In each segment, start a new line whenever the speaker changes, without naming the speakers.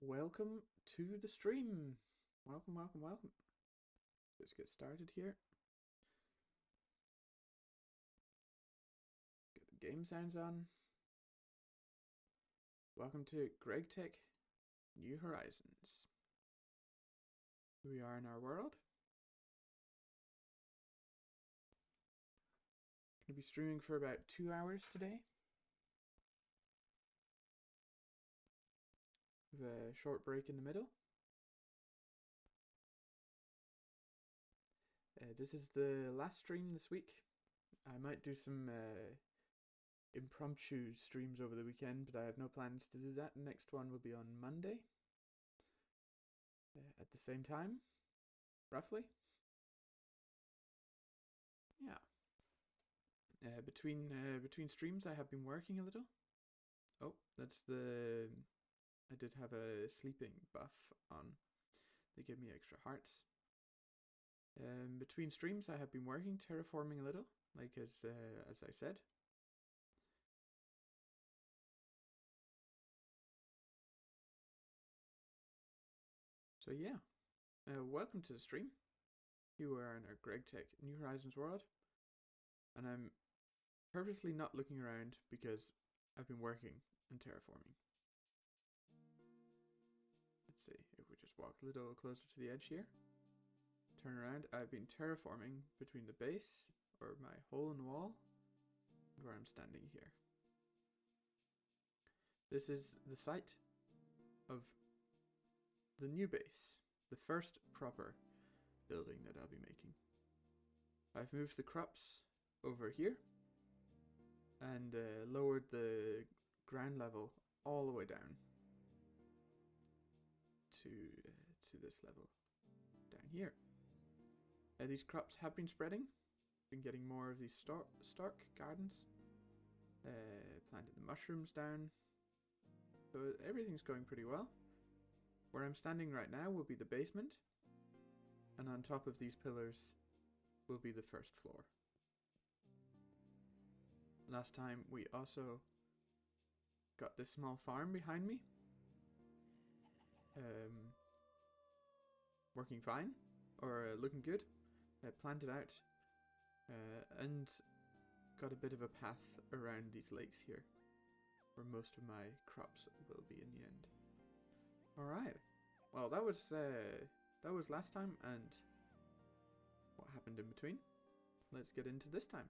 Welcome to the stream. Welcome. Let's get started here. Get the game sounds on. Welcome to Greg Tech New Horizons. Here we are in our world. Gonna be streaming for about 2 hours today. With a short break in the middle. This is the last stream this week. I might do some impromptu streams over the weekend, but I have no plans to do that. The next one will be on Monday. At the same time, roughly. Yeah. Between streams, I have been working a little. Oh, that's the. I did have a sleeping buff on. They give me extra hearts. Between streams, I have been working, terraforming a little, like as I said. So yeah, welcome to the stream. You are in our Greg Tech New Horizons world, and I'm purposely not looking around because I've been working and terraforming. Let's see if we just walk a little closer to the edge here. Turn around. I've been terraforming between the base, or my hole in the wall, and where I'm standing here. This is the site of the new base, the first proper building that I'll be making. I've moved the crops over here and lowered the ground level all the way down to this level down here. These crops have been spreading. Been getting more of these stark gardens. Planted the mushrooms down. So everything's going pretty well. Where I'm standing right now will be the basement. And on top of these pillars will be the first floor. Last time we also got this small farm behind me. Working fine, or looking good. Planted out and got a bit of a path around these lakes here, where most of my crops will be in the end. Alright, well that was last time, and what happened in between. Let's get into this time.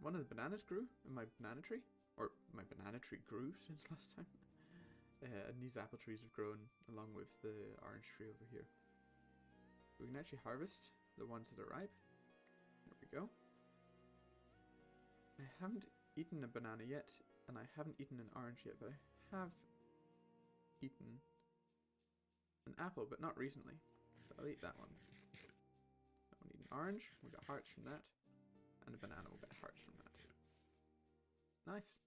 One of the bananas grew in my banana tree, or my banana tree grew since last time. And these apple trees have grown along with the orange tree over here. We can actually harvest the ones that are ripe. There we go. I haven't eaten a banana yet, and I haven't eaten an orange yet, but I have eaten an apple, but not recently. So I'll eat that one. I need an orange. We got hearts from that. And a banana, we'll get hearts from that. Nice.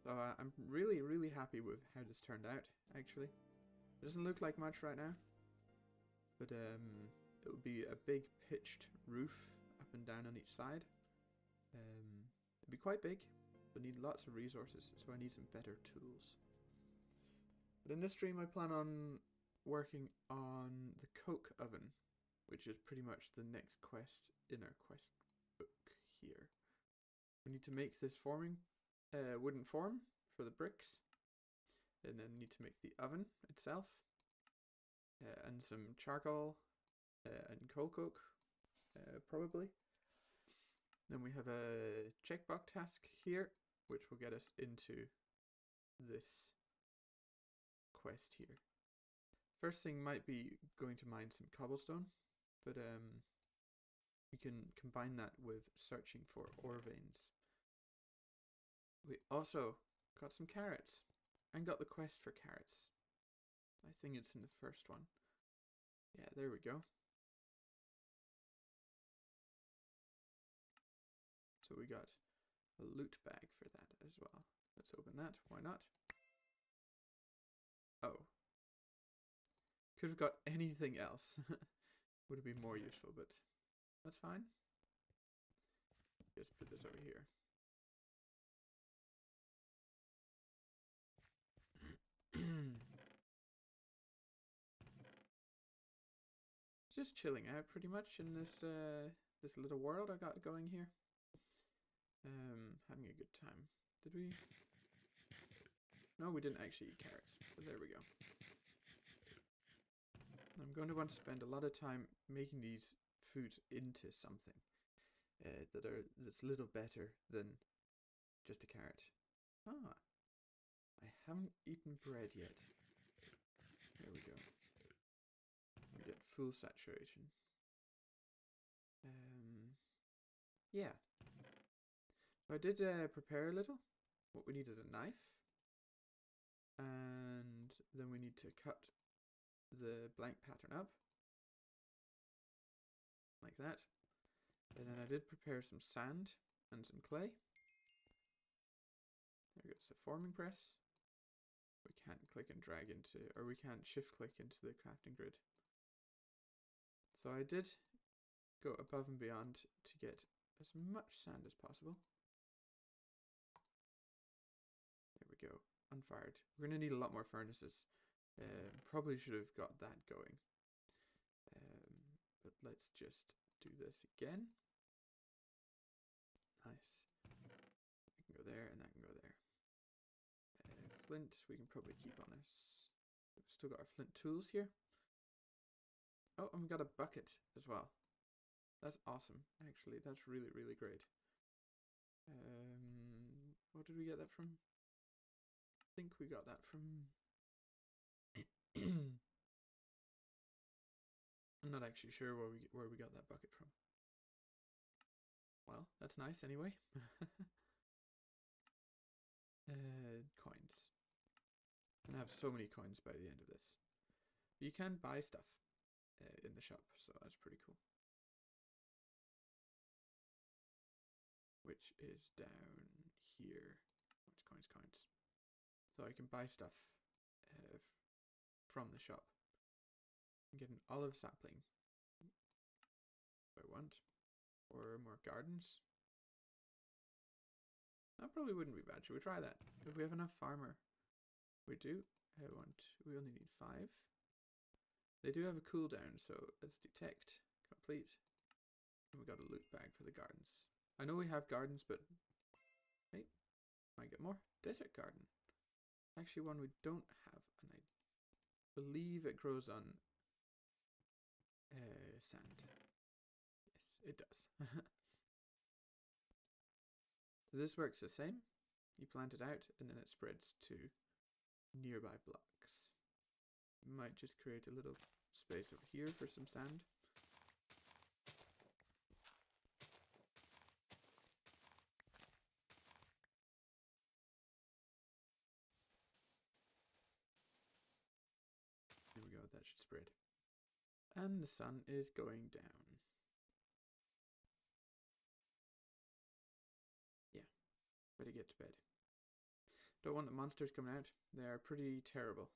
So I'm really happy with how this turned out, actually. It doesn't look like much right now, but it will be a big pitched roof up and down on each side. It'll be quite big, but need lots of resources, so I need some better tools. But in this stream I plan on working on the coke oven, which is pretty much the next quest in our quest book here. We need to make this wooden form for the bricks, and then need to make the oven itself, and some charcoal and coal coke, probably. Then we have a checkbox task here, which will get us into this quest here. First thing might be going to mine some cobblestone, but we can combine that with searching for ore veins. We also got some carrots and got the quest for carrots. I think it's in the first one. Yeah, there we go. So we got a loot bag for that as well. Let's open that. Why not? Oh. Could have got anything else. Would have been more useful, but that's fine. Just put this over here. just chilling out pretty much in this this little world I got going here. Having a good time. Did we? No, we didn't actually eat carrots, but there we go. I'm going to want to spend a lot of time making these foods into something that's a little better than just a carrot. Ah, I haven't eaten bread yet. There we go. We get full saturation. Yeah. So I did prepare a little. What we need is a knife. And then we need to cut the blank pattern up. Like that. And then I did prepare some sand and some clay. There goes the forming press. We can't click and drag into, or we can't shift click into the crafting grid. So I did go above and beyond to get as much sand as possible. There we go, unfired. We're going to need a lot more furnaces. Probably should have got that going. But let's just do this again. Nice. We can go there and that can go there. Flint, we can probably keep on us. We've still got our flint tools here. Oh, and we got a bucket as well. That's awesome, actually. That's really, really great. What did we get that from? I think we got that from... I'm not actually sure where we got that bucket from. Well, that's nice anyway. Coins. I'm gonna have so many coins by the end of this. But you can buy stuff in the shop, so that's pretty cool. Which is down here. It's coins, coins. So I can buy stuff from the shop. I can get an olive sapling if I want, or more gardens. That probably wouldn't be bad. Should we try that? If we have enough farmer, we do. We only need 5. They do have a cooldown, so let's detect, complete. And we got a loot bag for the gardens. I know we have gardens, but hey, might get more. Desert garden. Actually, one we don't have, and I believe it grows on sand. Yes, it does. So this works the same. You plant it out, and then it spreads to nearby blocks. You might just create a little space over here for some sand. There we go, that should spread. And the sun is going down. Yeah, better get to bed. Don't want the monsters coming out. They are pretty terrible.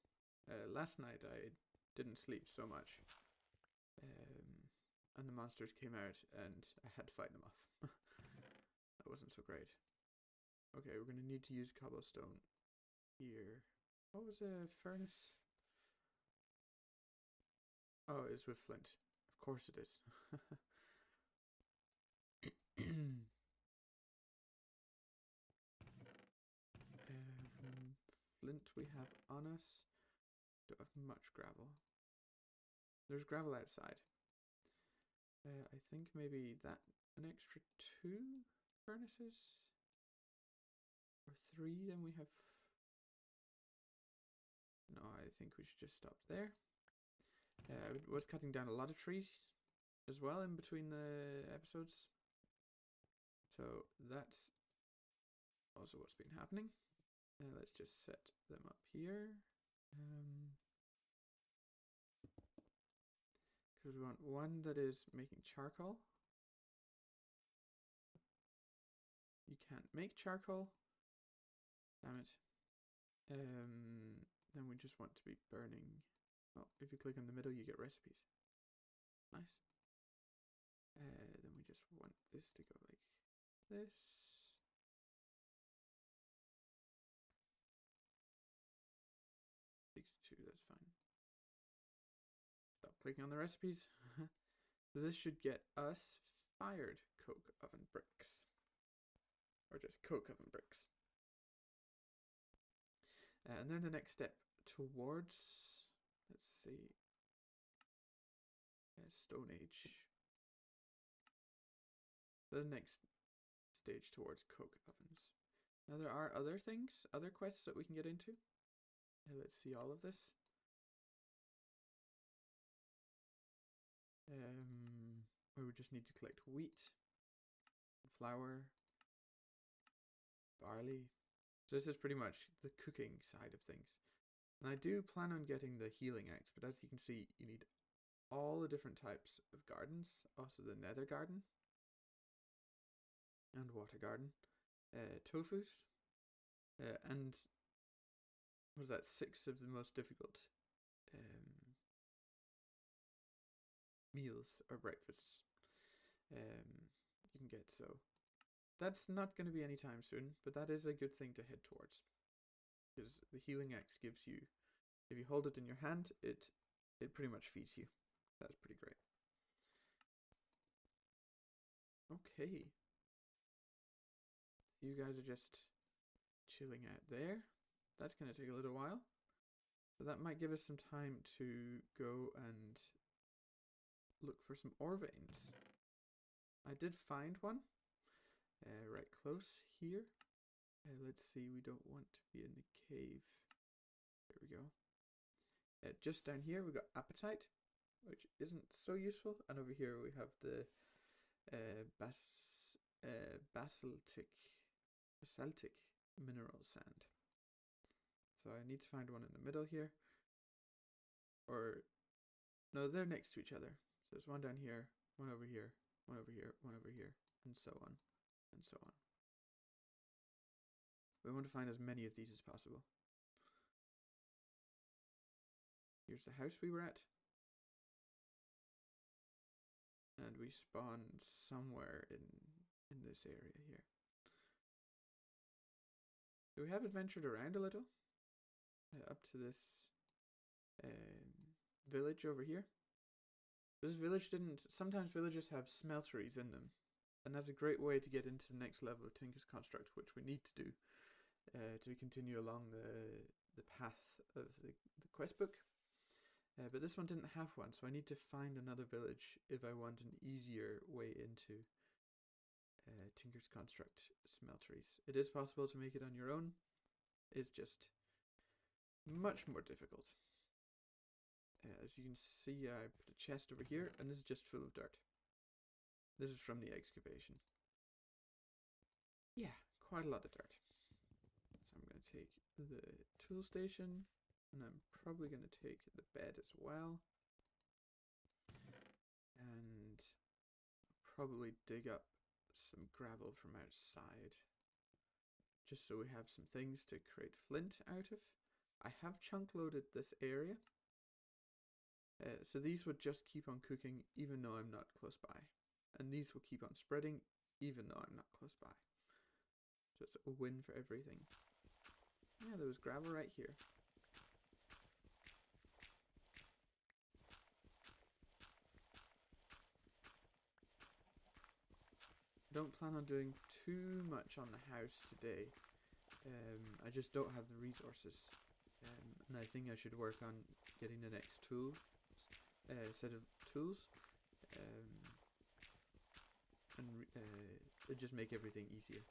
Last night I didn't sleep so much. And the monsters came out and I had to fight them off. That wasn't so great. Okay, we're going to need to use cobblestone here. What was a furnace? Oh, it's with flint. Of course it is. Flint we have on us. Don't have much gravel. There's gravel outside. I think maybe that an extra 2 furnaces? Or 3, then we have... No, I think we should just stop there. I was cutting down a lot of trees as well in between the episodes. So that's also what's been happening. Let's just set them up here. Because we want one that is making charcoal. You can't make charcoal. Damn it. Then we just want to be burning. Well, if you click on the middle, you get recipes. Nice. Then we just want this to go like this. 62, that's fine. Stop clicking on the recipes. So this should get us fired coke oven bricks. Or just coke oven bricks. And then the next step towards, let's see, Stone Age. The next stage towards coke ovens. Now there are other things, other quests that we can get into. Let's see all of this. Where we just need to collect wheat, flour, barley. So this is pretty much the cooking side of things. And I do plan on getting the healing axe, but as you can see, you need all the different types of gardens, also the nether garden and water garden, tofus, and what was that, 6 of the most difficult meals or breakfasts you can get. So that's not going to be anytime soon, but that is a good thing to head towards, because the healing axe gives you, if you hold it in your hand, it pretty much feeds you. That's pretty great. Okay, you guys are just chilling out there. That's going to take a little while, so that might give us some time to go and look for some ore veins. I did find one right close here. Let's see, we don't want to be in the cave. There we go. Just down here we got apatite, which isn't so useful, and over here we have the basaltic mineral sand. So I need to find one in the middle here, or no, they're next to each other. So there's one down here, one over here, one over here, one over here, and so on, and so on. We want to find as many of these as possible. Here's the house we were at. And we spawned somewhere in this area here. So we have adventured around a little, up to this village over here. This village didn't, sometimes villages have smelteries in them, and that's a great way to get into the next level of Tinker's Construct, which we need to do to continue along the path of the quest book. But this one didn't have one, so I need to find another village if I want an easier way into Tinker's Construct smelteries. It is possible to make it on your own, it's just much more difficult. As you can see, I put a chest over here, and this is just full of dirt. This is from the excavation. Yeah, quite a lot of dirt. So I'm going to take the tool station, and I'm probably going to take the bed as well. And I'll probably dig up some gravel from outside, just so we have some things to create flint out of. I have chunk loaded this area. So these would just keep on cooking even though I'm not close by. And these will keep on spreading even though I'm not close by. So it's a win for everything. Yeah, there was gravel right here. Don't plan on doing too much on the house today. I just don't have the resources. And I think I should work on getting the next tool. Set of tools, and it just make everything easier.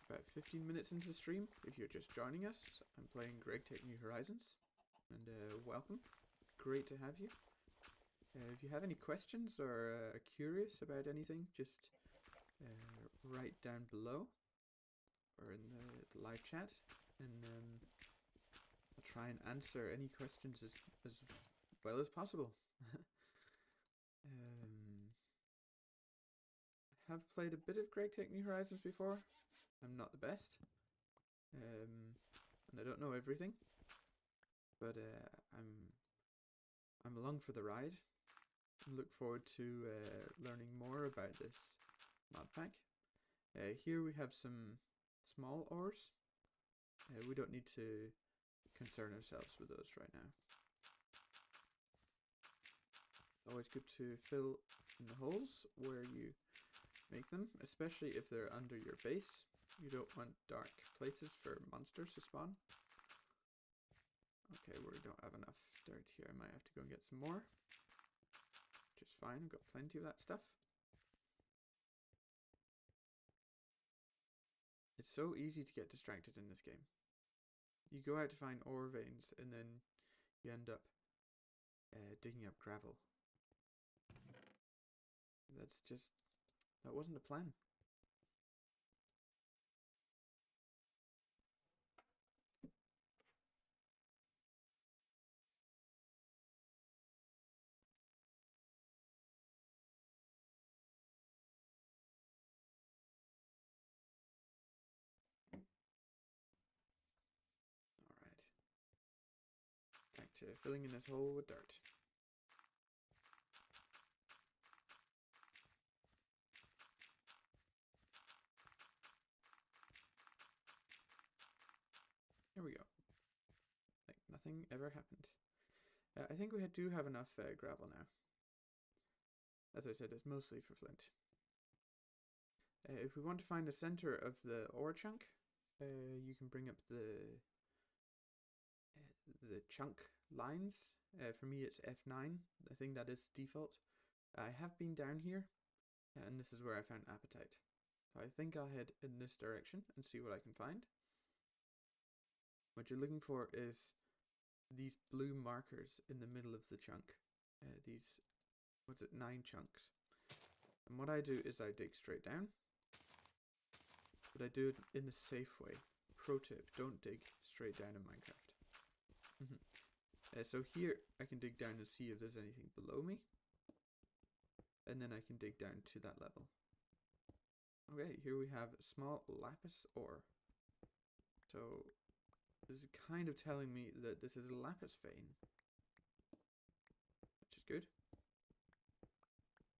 About 15 minutes into the stream, if you're just joining us, I'm playing Greg Take New Horizons, and welcome. Great to have you. If you have any questions or are curious about anything, just write down below or in the live chat, and I'll try and answer any questions as well as possible. I have played a bit of Greg Take New Horizons before. I'm not the best, and I don't know everything, but I'm along for the ride. Look forward to learning more about this mod pack. Here we have some small ores. We don't need to concern ourselves with those right now. It's always good to fill in the holes where you make them, especially if they're under your base. You don't want dark places for monsters to spawn. Okay, we don't have enough dirt here. I might have to go and get some more. Which is fine, I've got plenty of that stuff. It's so easy to get distracted in this game. You go out to find ore veins and then you end up digging up gravel. That wasn't a plan. Alright. Back to filling in this hole with dirt. There we go. Like nothing ever happened. I think we do have enough gravel now. As I said, it's mostly for flint. If we want to find the center of the ore chunk, you can bring up the chunk lines. For me it's F9. I think that is default. I have been down here, and this is where I found apatite. So I think I'll head in this direction and see what I can find. What you're looking for is these blue markers in the middle of the chunk. These, 9 chunks. And what I do is I dig straight down, but I do it in a safe way. Pro tip, don't dig straight down in Minecraft. So here I can dig down and see if there's anything below me, and then I can dig down to that level. Okay, here we have small lapis ore. So this is kind of telling me that this is a lapis vein, which is good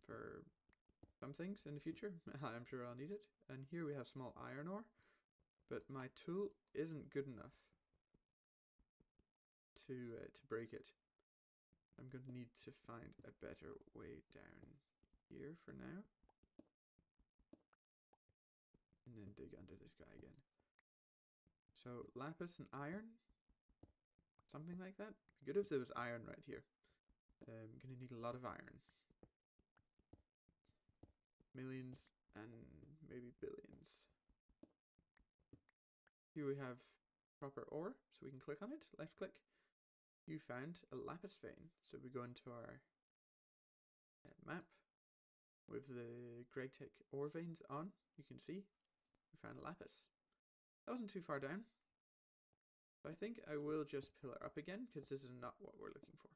for some things in the future. I'm sure I'll need it. And here we have small iron ore, but my tool isn't good enough to break it. I'm going to need to find a better way down here for now, and then dig under this guy again. So lapis and iron, something like that. Be good if there was iron right here. I'm going to need a lot of iron. Millions and maybe billions. Here we have proper ore, so we can click on it, left click. You found a lapis vein. So we go into our map with the grey tick ore veins on. You can see we found lapis. That wasn't too far down. So I think I will just pillar up again, because this is not what we're looking for.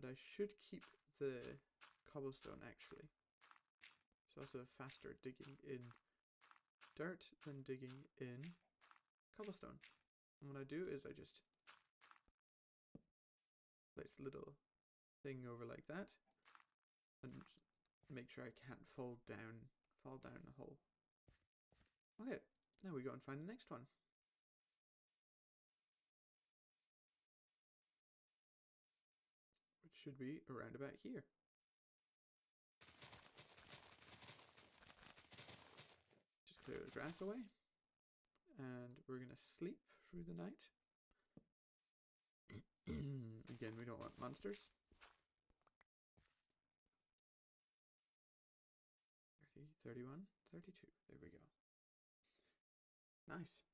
But I should keep the cobblestone actually. It's also faster digging in dirt than digging in cobblestone. And what I do is I just place a little thing over like that, and make sure I can't fall down the hole. Okay, now we go and find the next one. Which should be around about here. Just clear the grass away. And we're going to sleep through the night. Again, we don't want monsters. 30, 31, 32. There we go. Nice.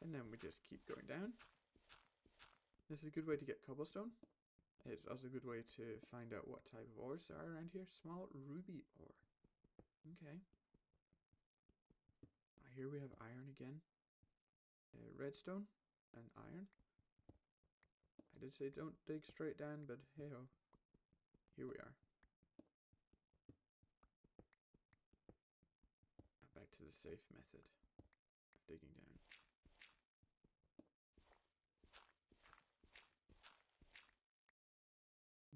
And then we just keep going down. This is a good way to get cobblestone. It's also a good way to find out what type of ores there are around here. Small ruby ore. Okay. Here we have iron again. Redstone and iron. I did say don't dig straight down, but hey ho. Here we are. Back to the safe method. digging down.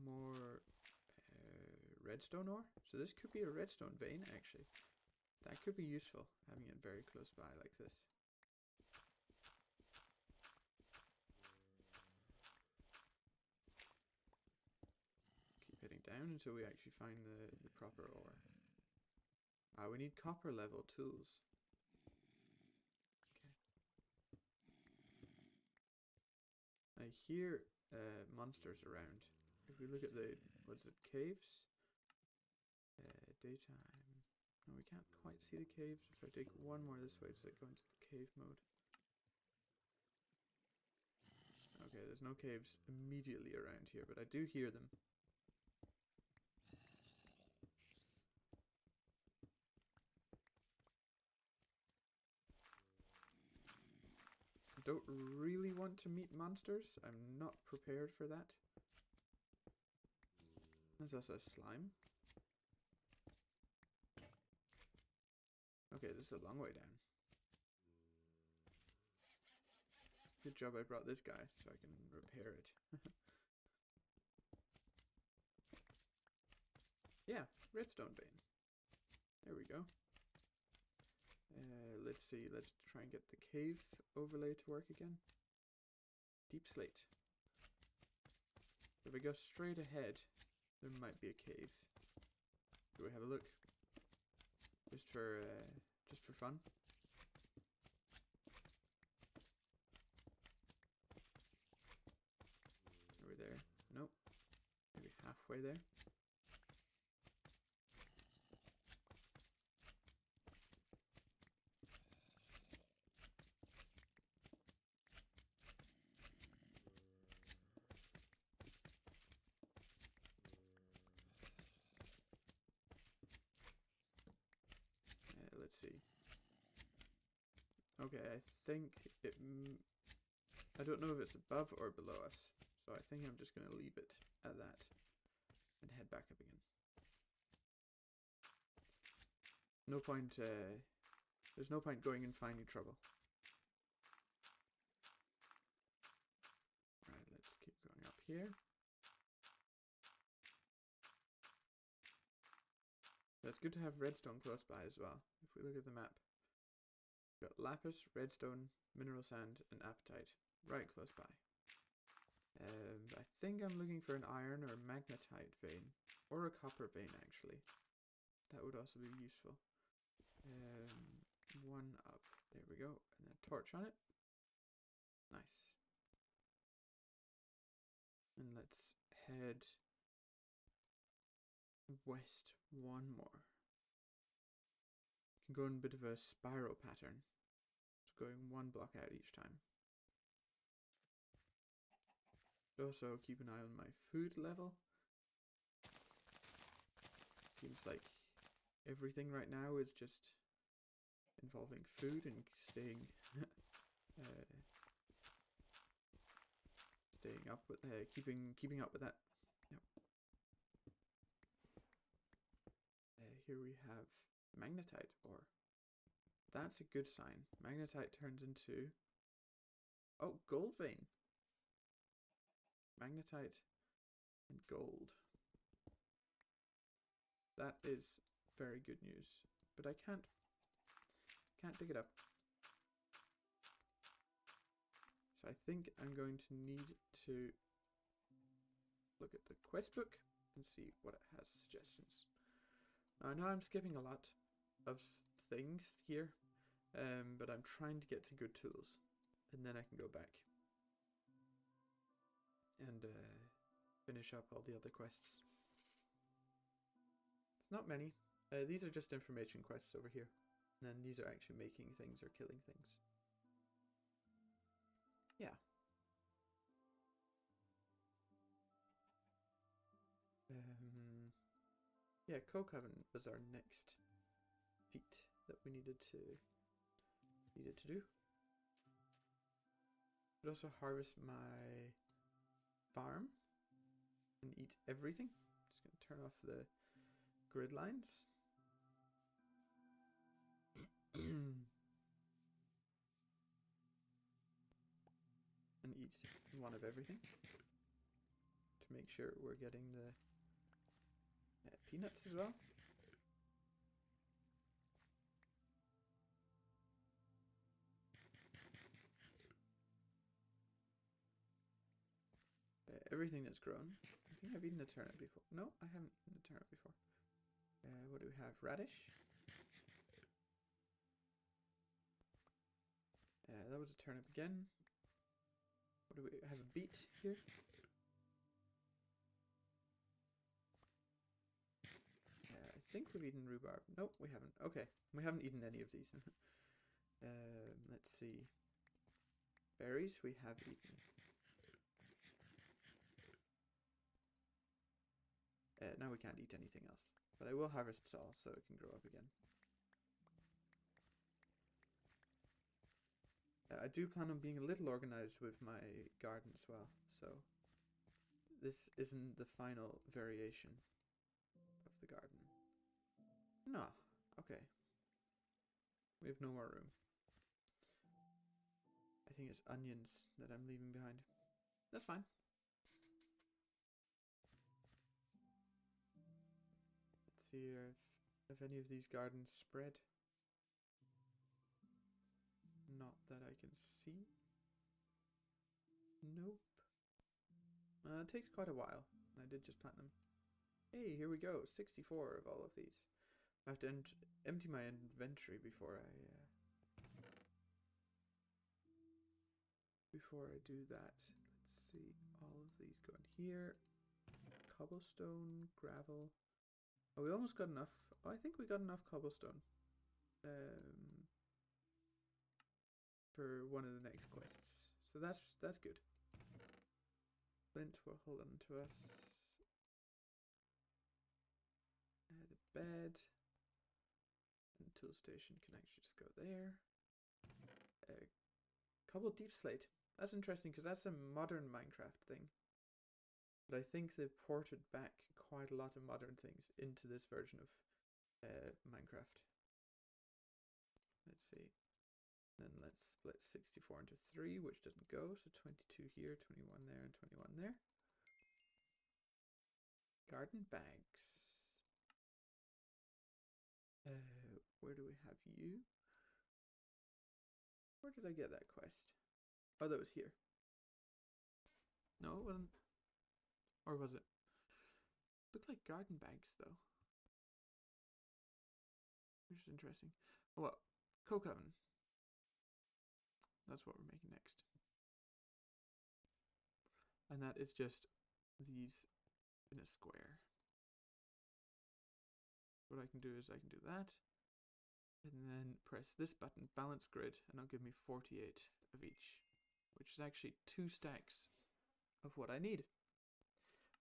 More redstone ore. So this could be a redstone vein, actually. That could be useful, having it very close by like this. Keep heading down until we actually find the proper ore. We need copper level tools. Okay. I hear monsters around. If we look at the, what's it, caves? Daytime. No, we can't quite see the caves. If I dig one more this way, does it go into the cave mode? Okay, there's no caves immediately around here, but I do hear them. I don't really want to meet monsters. I'm not prepared for that. There's also a slime. Okay, this is a long way down. Good job I brought this guy so I can repair it. Yeah, redstone vein. There we go. Let's see, let's try and get the cave overlay to work again. Deep slate. If we go straight ahead, there might be a cave. Do we have a look? Just for fun. Are we there? Nope. Maybe halfway there. Let's see. Okay, I think it... I don't know if it's above or below us, so I think I'm just going to leave it at that and head back up again. No point, there's no point going and finding trouble. Alright, let's keep going up here. So it's good to have redstone close by as well. If we look at the map, we've got lapis, redstone, mineral sand, and apatite right close by. I think I'm looking for an iron or magnetite vein, or a copper vein actually. That would also be useful. One up, there we go, and then torch on it. Nice. And let's head west one more. Can go in a bit of a spiral pattern. It's going one block out each time. Also keep an eye on my food level. Seems like everything right now is just involving food and staying staying up with keeping up with that. Yep. Here we have magnetite ore. That's a good sign. Magnetite turns into gold vein. Magnetite and gold. That is very good news. But I can't dig it up. So I think I'm going to need to look at the quest book and see what it has suggestions. Now I know I'm skipping a lot of things here, but I'm trying to get to good tools, and then I can go back and finish up all the other quests. It's not many. These are just information quests over here, and then these are actually making things or killing things. Yeah. Yeah, Coke Oven was our next feat that we needed to do. But also harvest my farm and eat everything. Just gonna turn off the grid lines. seeds, one of everything, to make sure we're getting the peanuts as well. Everything that's grown. I think I've eaten a turnip before. No, I haven't eaten a turnip before. What do we have? Radish. That was a turnip again. What do we have? A beet here. I think we've eaten rhubarb. Nope, we haven't. Okay, we haven't eaten any of these. Let's see. Berries we have eaten. Now we can't eat anything else. But I will harvest it all so it can grow up again. I do plan on being a little organized with my garden as well. So this isn't the final variation of the garden. No. Okay. We have no more room. I think it's onions that I'm leaving behind. That's fine. Let's see if any of these gardens spread. Not that I can see. Nope. It takes quite a while. I did just plant them. Hey, here we go. 64 of all of these. I have to empty my inventory before I do that. Let's see. All of these go in here. Cobblestone, gravel. Oh, we almost got enough. Oh, I think we got enough cobblestone. For one of the next quests. So that's good. Flint will hold on to us. The bed and tool station can actually just go there. Cobble deep slate. That's interesting because that's a modern Minecraft thing. But I think they've ported back quite a lot of modern things into this version of Minecraft. Let's see. Then let's split 64 into 3, which doesn't go. So 22 here, 21 there, and 21 there. Garden bags. Where do we have you? Where did I get that quest? Oh, that was here. No, it wasn't. Or was it? Looked like garden bags, though. Which is interesting. Well, coke oven. That's what we're making next. And that is just these in a square. What I can do is I can do that. And then press this button, balance grid, and it'll give me 48 of each. Which is actually 2 stacks of what I need.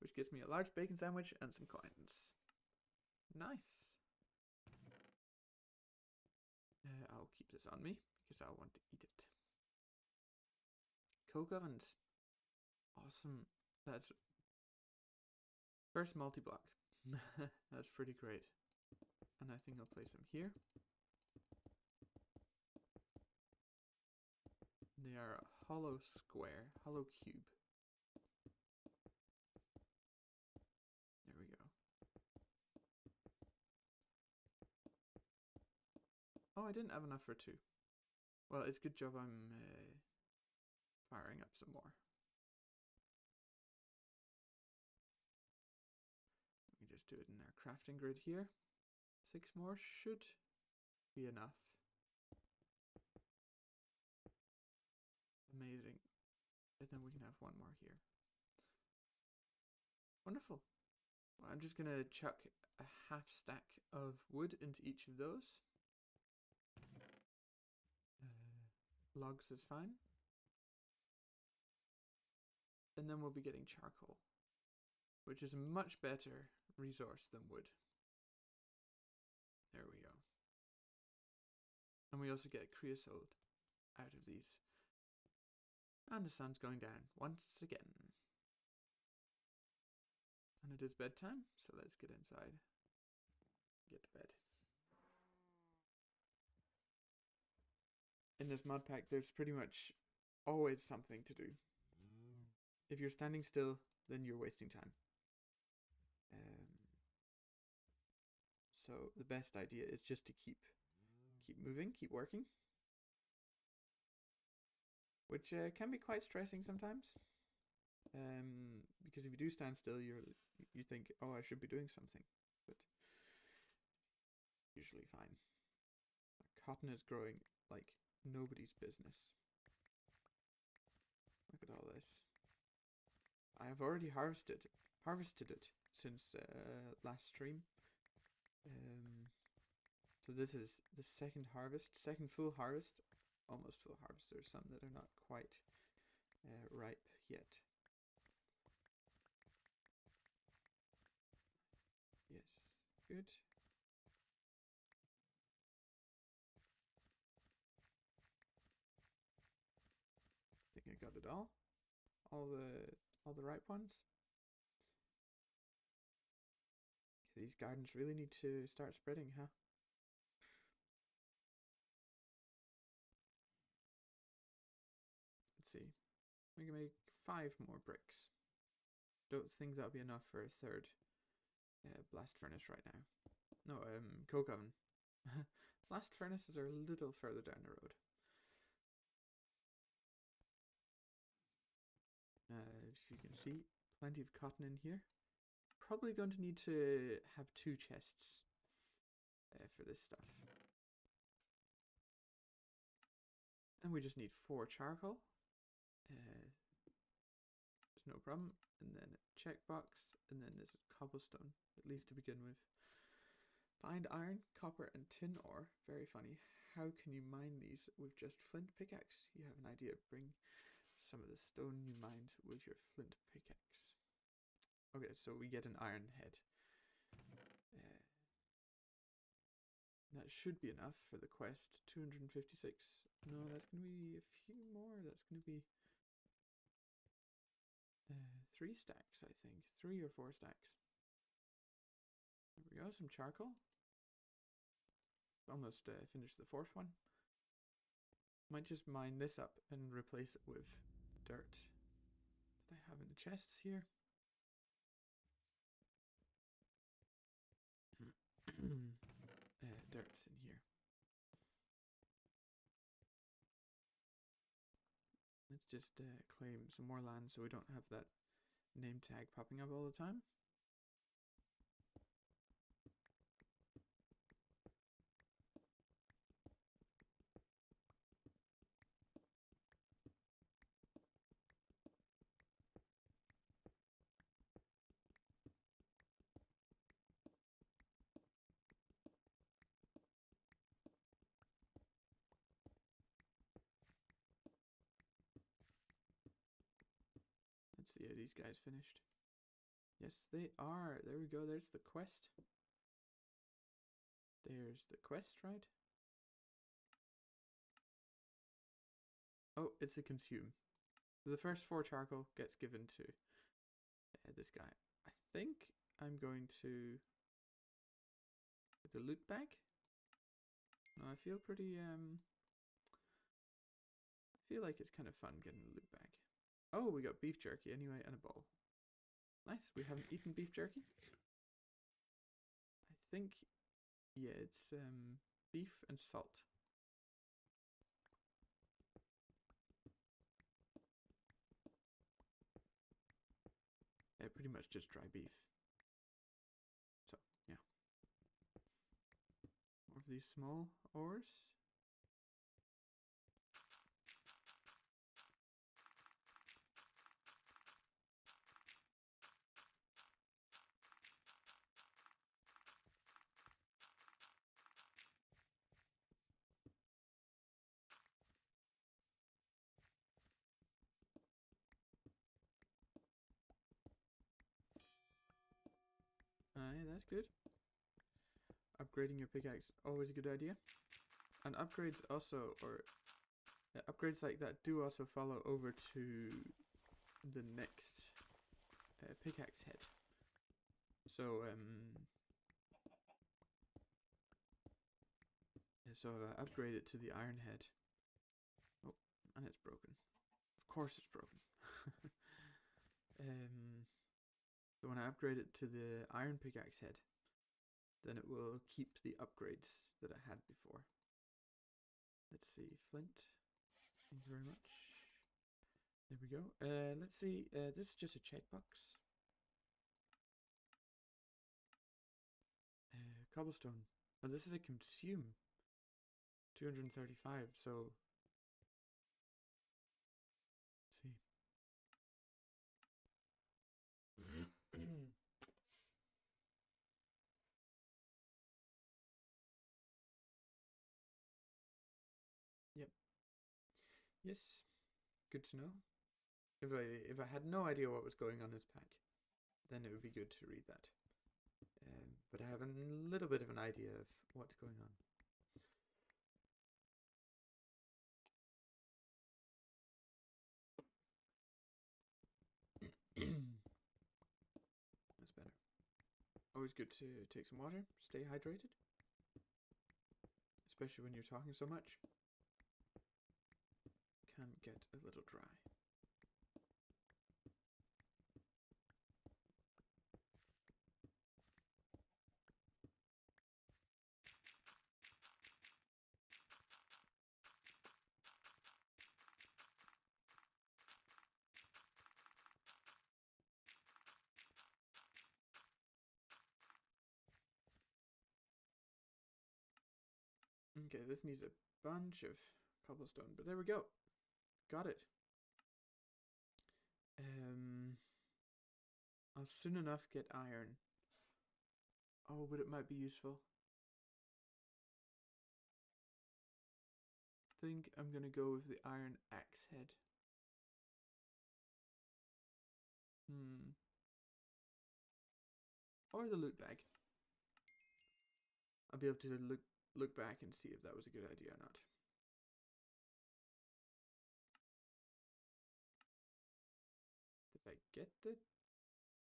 Which gets me a large bacon sandwich and some coins. Nice. I'll keep this on me because I want to eat it. Coke ovens. Awesome. That's first multi-block. That's pretty great. And I think I'll place them here. They are a hollow square, hollow cube. There we go. Oh, I didn't have enough for 2. Well, it's a good job I'm firing up some more. Let me just do it in our crafting grid here. 6 more should be enough. Amazing. And then we can have 1 more here. Wonderful. Well, I'm just going to chuck a half stack of wood into each of those. Logs is fine. And then we'll be getting charcoal, which is a much better resource than wood. There we go. And we also get creosote out of these. And the sun's going down once again. And it is bedtime, so let's get inside. Get to bed. In this mod pack, there's pretty much always something to do. If you're standing still, then you're wasting time. So the best idea is just to keep moving, keep working, which can be quite stressing sometimes. Because if you do stand still, you think, oh, I should be doing something, but usually fine. Cotton is growing like nobody's business. Look at all this. I have already harvested it since last stream. So this is the second full harvest, almost full harvest. There's some that are not quite ripe yet. Yes, good. I think I got it all. All the ripe ones. These gardens really need to start spreading, huh? Let's see. We can make 5 more bricks. Don't think that'll be enough for a third blast furnace right now. No, coke oven. Blast furnaces are a little further down the road. As you can see, plenty of cotton in here. Probably going to need to have 2 chests for this stuff. And we just need 4 charcoal. There's no problem. And then a checkbox, and then this is cobblestone, at least to begin with. Find iron, copper, and tin ore. Very funny. How can you mine these with just flint pickaxe? You have an idea. Bring some of the stone you mined with your flint pickaxe. Okay, so we get an iron head. That should be enough for the quest. 256. No, that's going to be a few more. That's going to be 3 stacks, I think. 3 or 4 stacks. There we go, some charcoal. Almost finished the 4th one. Might just mine this up and replace it with dirt that I have in the chests here. Dirt's in here. Let's just claim some more land so we don't have that name tag popping up all the time. Let's see, are these guys finished? Yes, they are. There we go. There's the quest. There's the quest, right? Oh, it's a consume. So the first 4 charcoal gets given to this guy. I think I'm going to the loot bag. No, I feel pretty I feel like it's kind of fun getting the loot bag. Oh, we got beef jerky anyway and a bowl. Nice. We haven't eaten beef jerky. I think, yeah, it's beef and salt. Yeah, pretty much just dry beef. So, yeah. More of these small ores. Yeah, that's good. Upgrading your pickaxe, always a good idea. And upgrades also, or upgrades like that do also follow over to the next pickaxe head. So I upgrade it to the iron head. Oh, and it's broken. Of course it's broken. So when I upgrade it to the iron pickaxe head, then it will keep the upgrades that I had before. Let's see, flint. Thank you very much. There we go. Let's see, this is just a checkbox. Cobblestone. Oh, this is a consume. 235, so... Let's see. Yep. Yes. Good to know. If I had no idea what was going on this pack, then it would be good to read that. But I have a little bit of an idea of what's going on. That's better. Always good to take some water, stay hydrated. Especially when you're talking so much. Can get a little dry. Okay, this needs a bunch of cobblestone, but there we go. Got it. I'll soon enough get iron. Oh, but it might be useful. I think I'm gonna go with the iron axe head. Or the loot bag. I'll be able to look back and see if that was a good idea or not. Did I get the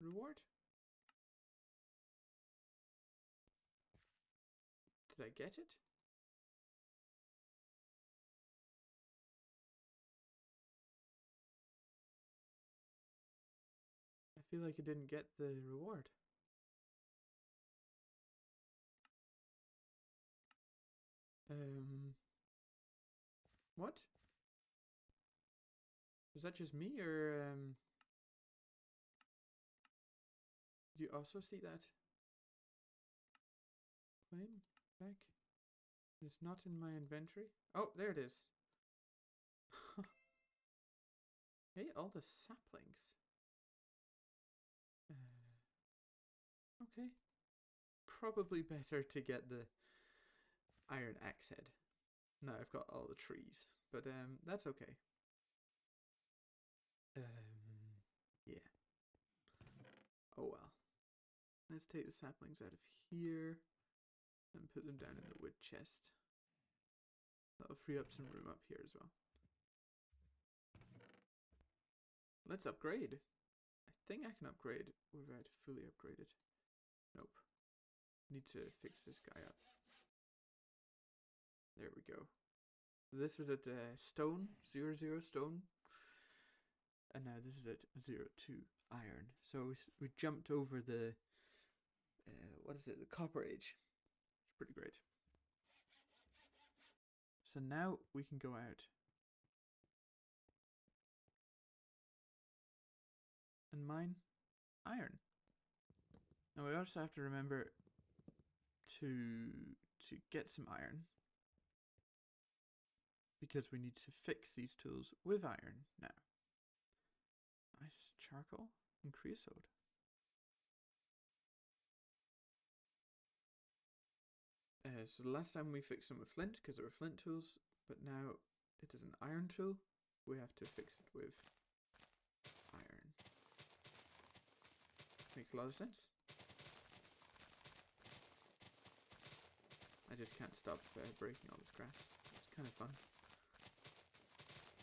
reward? Did I get it? I feel like I didn't get the reward. What? Was that just me, or did you also see that? Claim back? It's not in my inventory. Oh, there it is. Hey, all the saplings. Okay. Probably better to get the iron axe head. Now I've got all the trees, but that's okay. Yeah. Oh well. Let's take the saplings out of here and put them down in the wood chest. That'll free up some room up here as well. Let's upgrade. I think I can upgrade without fully upgraded. Nope. Need to fix this guy up. There we go. This was at stone, 0, 0 stone. And now this is at 0, 2 iron. So we jumped over the, what is it, the copper age. It's pretty great. So now we can go out and mine iron. Now we also have to remember to get some iron, because we need to fix these tools with iron now. Nice charcoal and creosote. So the last time we fixed them with flint because they were flint tools, but now it is an iron tool. We have to fix it with iron. Makes a lot of sense. I just can't stop breaking all this grass. It's kind of fun.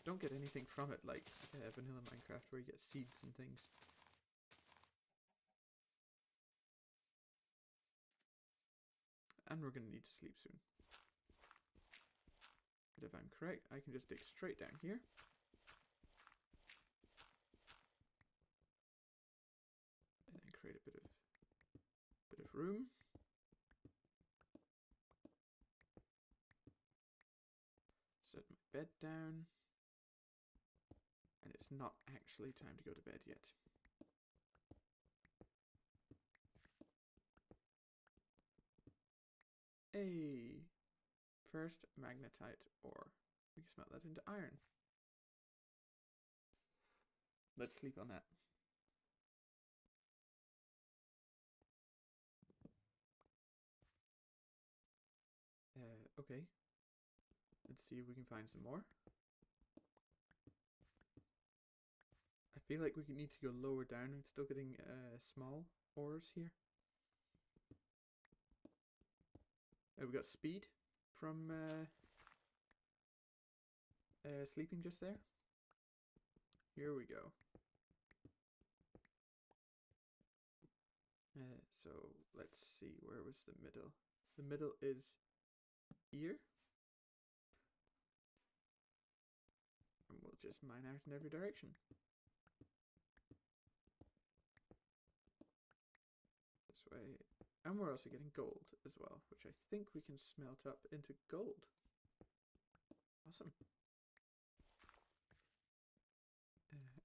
Don't get anything from it like vanilla Minecraft where you get seeds and things. And we're going to need to sleep soon. But if I'm correct, I can just dig straight down here. room. Set my bed down. And it's not actually time to go to bed yet. Hey! First magnetite ore. We can smelt that into iron. Let's sleep on that. Okay. Let's see if we can find some more. I feel like we need to go lower down. I'm still getting small ores here. We got speed from sleeping just there. Here we go. So let's see, where was the middle? The middle is here. And we'll just mine out in every direction. This way. And we're also getting gold as well, which I think we can smelt up into gold. Awesome.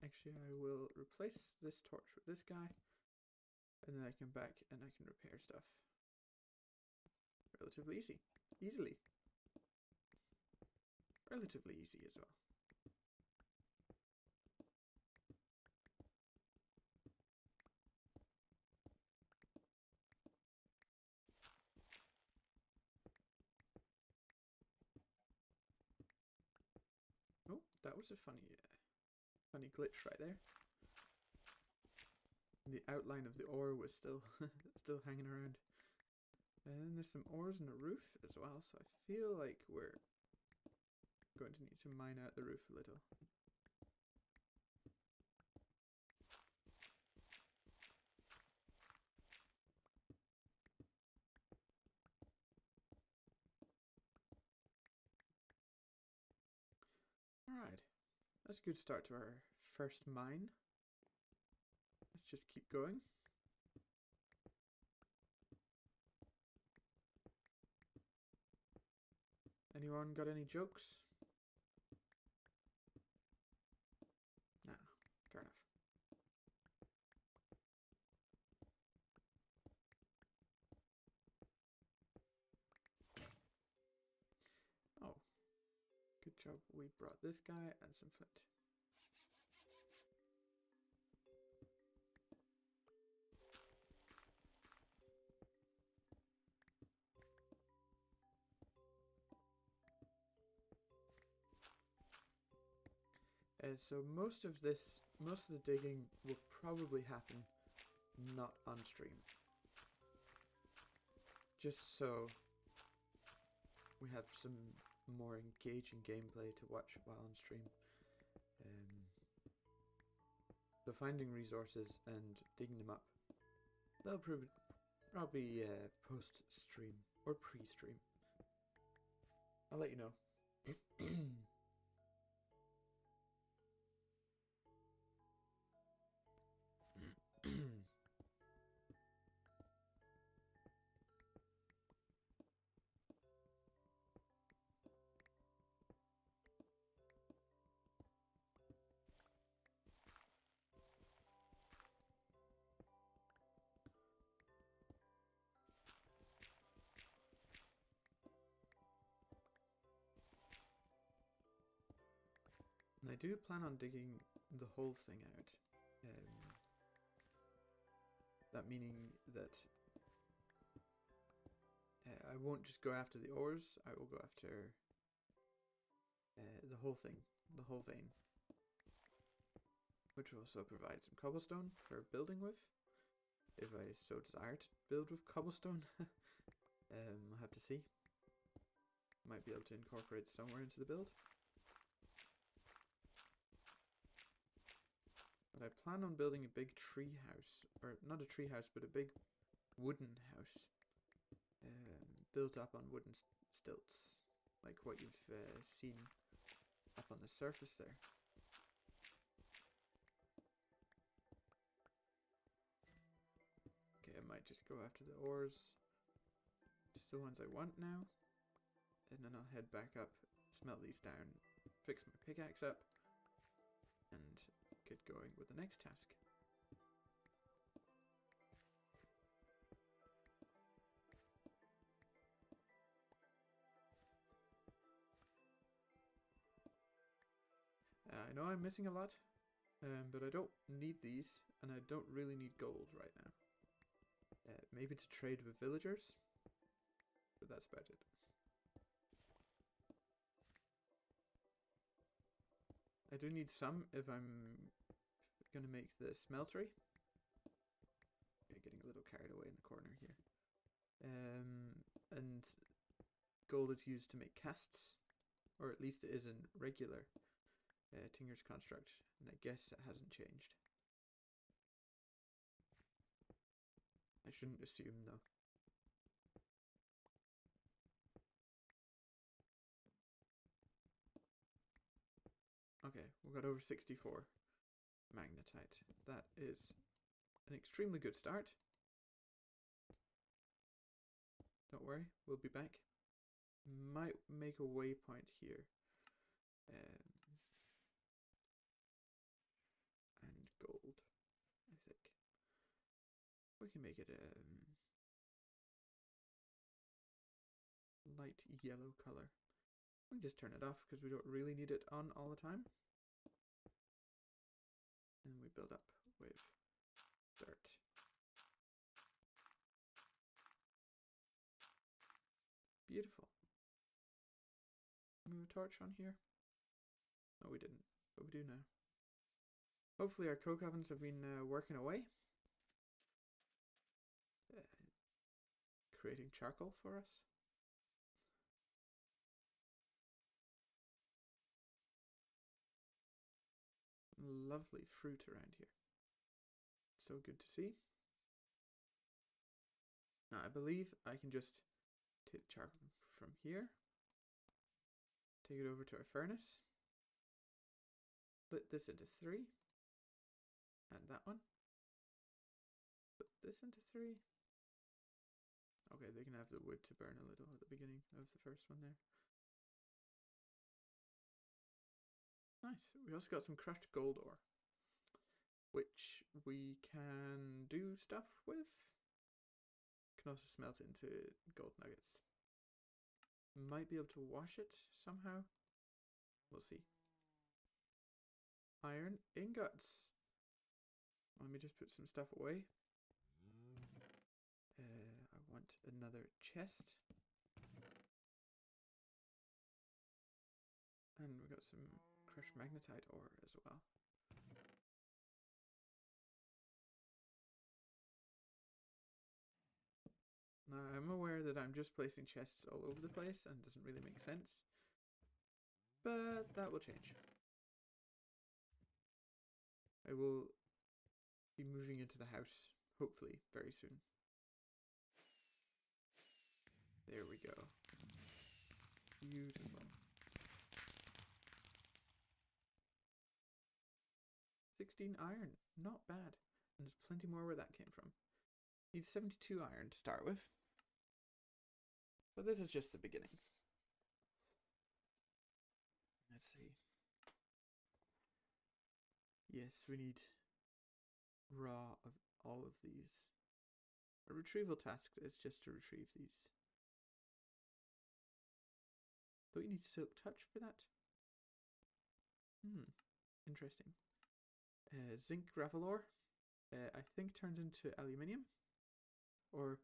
Actually, I will replace this torch with this guy. And then I come back and I can repair stuff. Relatively easily. Relatively easy as well. Oh, that was a funny glitch right there. The outline of the ore was still hanging around. And then there's some ores in the roof as well, so I feel like we're going to need to mine out the roof a little. Alright, that's a good start to our first mine. Let's just keep going. Anyone got any jokes? Nah, fair enough. Oh, good job. We brought this guy and some flint. So most of the digging will probably happen not on stream. Just so we have some more engaging gameplay to watch while on stream. So finding resources and digging them up, that'll probably post-stream or pre-stream. I'll let you know. And I do plan on digging the whole thing out. That meaning that I won't just go after the ores, I will go after the whole thing, the whole vein. Which will also provide some cobblestone for building with, if I so desire to build with cobblestone. I'll have to see. Might be able to incorporate somewhere into the build. But I plan on building a big tree house, or not a tree house, but a big wooden house, built up on wooden stilts, like what you've seen up on the surface there. Okay, might just go after the ores. Just the ones I want now. And then I'll head back up, smelt these down, fix my pickaxe up, and get going with the next task. I know I'm missing a lot, but I don't need these, and I don't really need gold right now. Maybe to trade with villagers, but that's about it. I do need some if I'm going to make the smeltery. Getting a little carried away in the corner here. And gold is used to make casts, or at least it is in regular Tinger's construct, and I guess it hasn't changed. I shouldn't assume though. Okay, we've got over 64 magnetite. That is an extremely good start. Don't worry, we'll be back. Might make a waypoint here. And gold, I think. We can make it light yellow color. We can just turn it off because we don't really need it on all the time. And we build up with dirt. Beautiful. Move a torch on here. No, we didn't, but we do now. Hopefully our coke ovens have been working away. Creating charcoal for us. Lovely fruit around here. So good to see. Now I believe I can just take charcoal from here. Take it over to our furnace. Split this into 3. And that one. Put this into 3. Okay, they can have the wood to burn a little at the beginning of the first one there. Nice. We also got some crushed gold ore, which we can do stuff with. Can also smelt into gold nuggets. Might be able to wash it somehow. We'll see. Iron ingots. Let me just put some stuff away. I want another chest. And we got some crushed magnetite ore as well. Now I'm aware that I'm just placing chests all over the place and doesn't really make sense. But that will change. I will be moving into the house, hopefully, very soon. There we go. Beautiful. 16 iron, not bad. And there's plenty more where that came from. Need 72 iron to start with. But this is just the beginning. Let's see. Yes, we need raw of all of these. A retrieval task is just to retrieve these. Don't you need silk touch for that? Interesting. Zinc gravel ore, I think turns into aluminium, or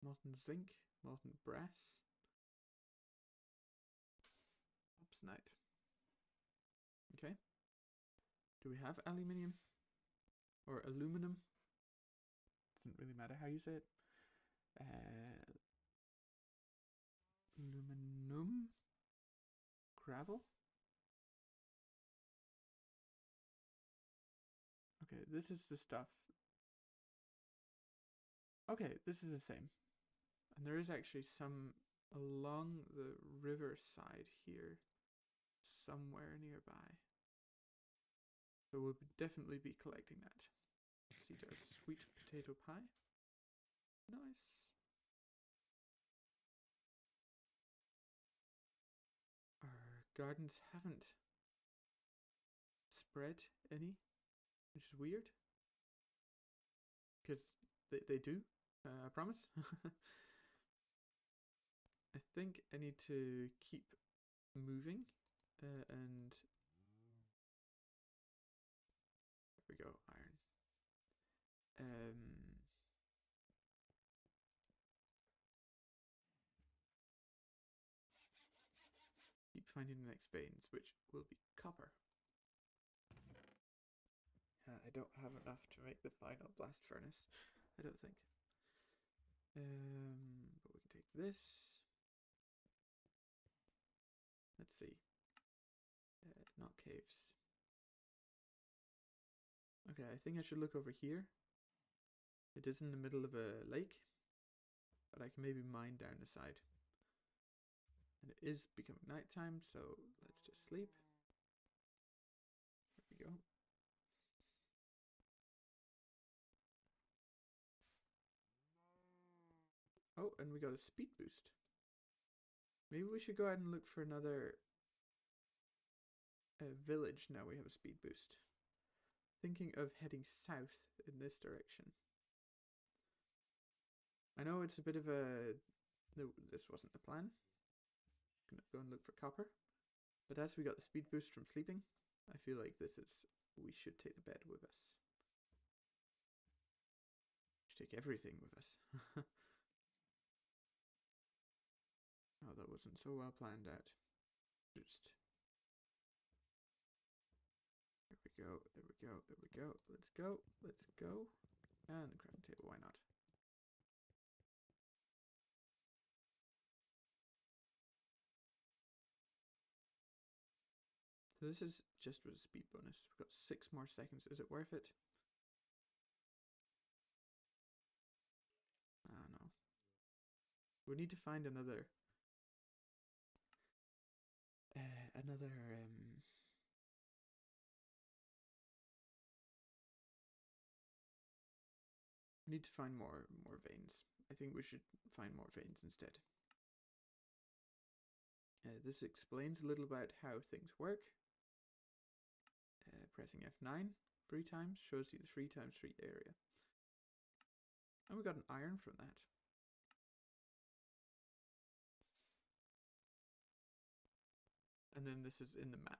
molten zinc, molten brass, opsonite. Okay. Do we have aluminium or aluminum? Doesn't really matter how you say it. Aluminum gravel. Okay, this is the stuff. Okay, this is the same. And there is actually some along the river side here, somewhere nearby. So we'll definitely be collecting that. Let's eat our sweet potato pie. Nice. Our gardens haven't spread any, which is weird. Because they do, I promise. I think I need to keep moving, and there we go, iron. Keep finding the next veins, which will be copper. I don't have enough to make the final blast furnace, I don't think. But we can take this. Let's see. Not caves. Okay, I think I should look over here. It is in the middle of a lake, but I can maybe mine down the side. And it is becoming nighttime, so let's just sleep. There we go. Oh, and we got a speed boost. Maybe we should go ahead and look for another village now we have a speed boost. Thinking of heading south in this direction. I know it's a bit of a... No, this wasn't the plan. Gonna go and look for copper. But as we got the speed boost from sleeping, I feel like this is... We should take the bed with us. We should take everything with us. Oh, that wasn't so well planned out. Just... There we go, there we go, there we go. Let's go, let's go. And the crafting table, why not? So this is just with a speed bonus. We've got 6 more seconds. Is it worth it? I don't know. We need to find another... We need to find more veins. I think we should find more veins instead. This explains a little about how things work. Pressing F9 3 times shows you the 3 times 3 area. And we got an iron from that. And then this is in the map.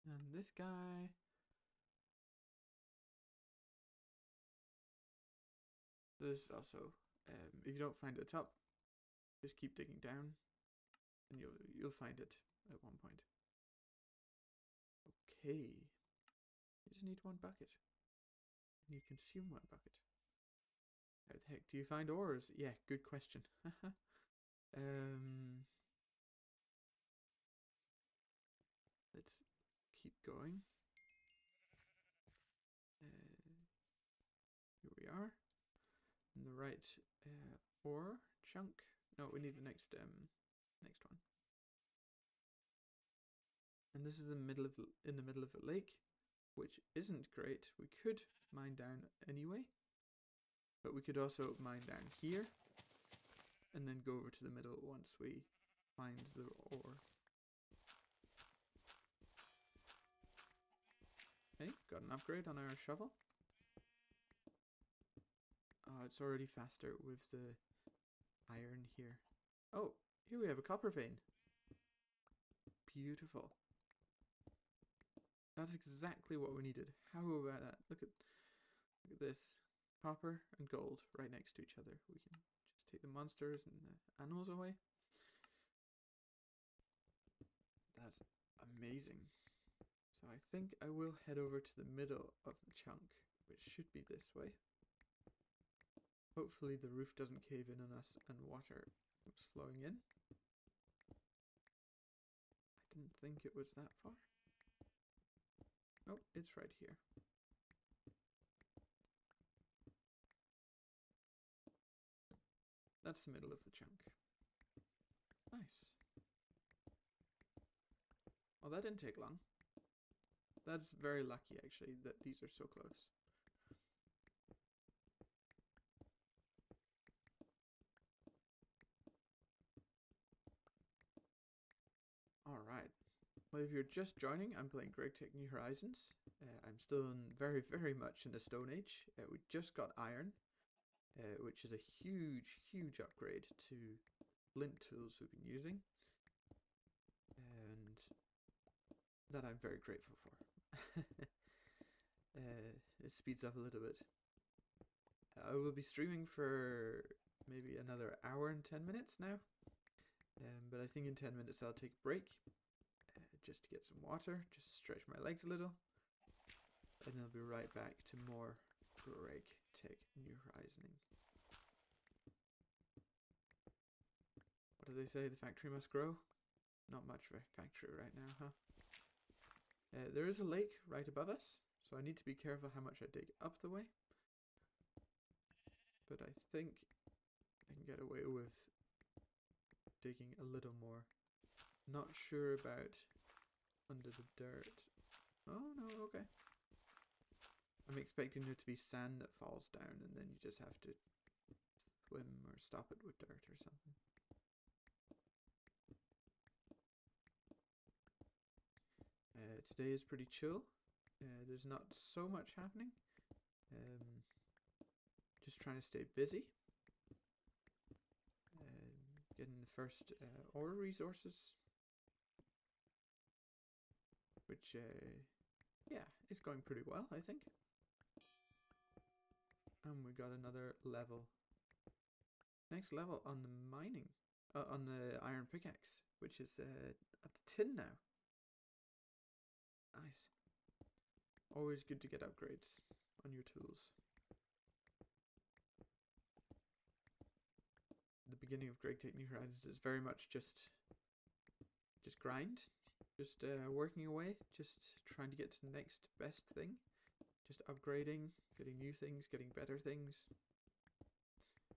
And this guy... This is also, if you don't find it at the top, just keep digging down, and you'll find it at one point. Okay, you just need 1 bucket, and you consume 1 bucket. How the heck do you find ores? Yeah, good question. Let's keep going. Here we are. In the right ore chunk. No, we need the next one. And this is in the middle of a lake, which isn't great. We could mine down anyway, but we could also mine down here, and then go over to the middle once we find the ore. Okay, got an upgrade on our shovel. It's already faster with the iron here. Oh, here we have a copper vein. Beautiful. That's exactly what we needed. How about that? Look at this. Copper and gold right next to each other. We can just take the monsters and the animals away. That's amazing. So I think I will head over to the middle of the chunk, which should be this way. Hopefully the roof doesn't cave in on us and water comes flowing in. I didn't think it was that far. Oh, it's right here. That's the middle of the chunk. Nice. Well, that didn't take long. That's very lucky, actually, that these are so close. Alright. Well, if you're just joining, I'm playing GregTech New Horizons. I'm still very, very much in the Stone Age. We just got iron, which is a huge, huge upgrade to flint tools we've been using. And that I'm very grateful for. It speeds up a little bit. I will be streaming for maybe another hour and 10 minutes now. But I think in 10 minutes I'll take a break just to get some water, just stretch my legs a little, and then I'll be right back to more GregTech New Horizoning. What do they say? The factory must grow? Not much of a factory right now, huh? There is a lake right above us, so I need to be careful how much I dig up the way. But I think I can get away with digging a little more. Not sure about under the dirt. Oh no, okay. I'm expecting there to be sand that falls down and then you just have to swim or stop it with dirt or something. Today is pretty chill. There's not so much happening. Just trying to stay busy. Getting the first ore resources, which yeah, is going pretty well, I think. And we got another level. Next level on the mining, on the iron pickaxe, which is up to 10 now. Nice. Always good to get upgrades on your tools. The beginning of GregTech New Horizons is very much just grind, just working away, just trying to get to the next best thing, just upgrading, getting new things, getting better things.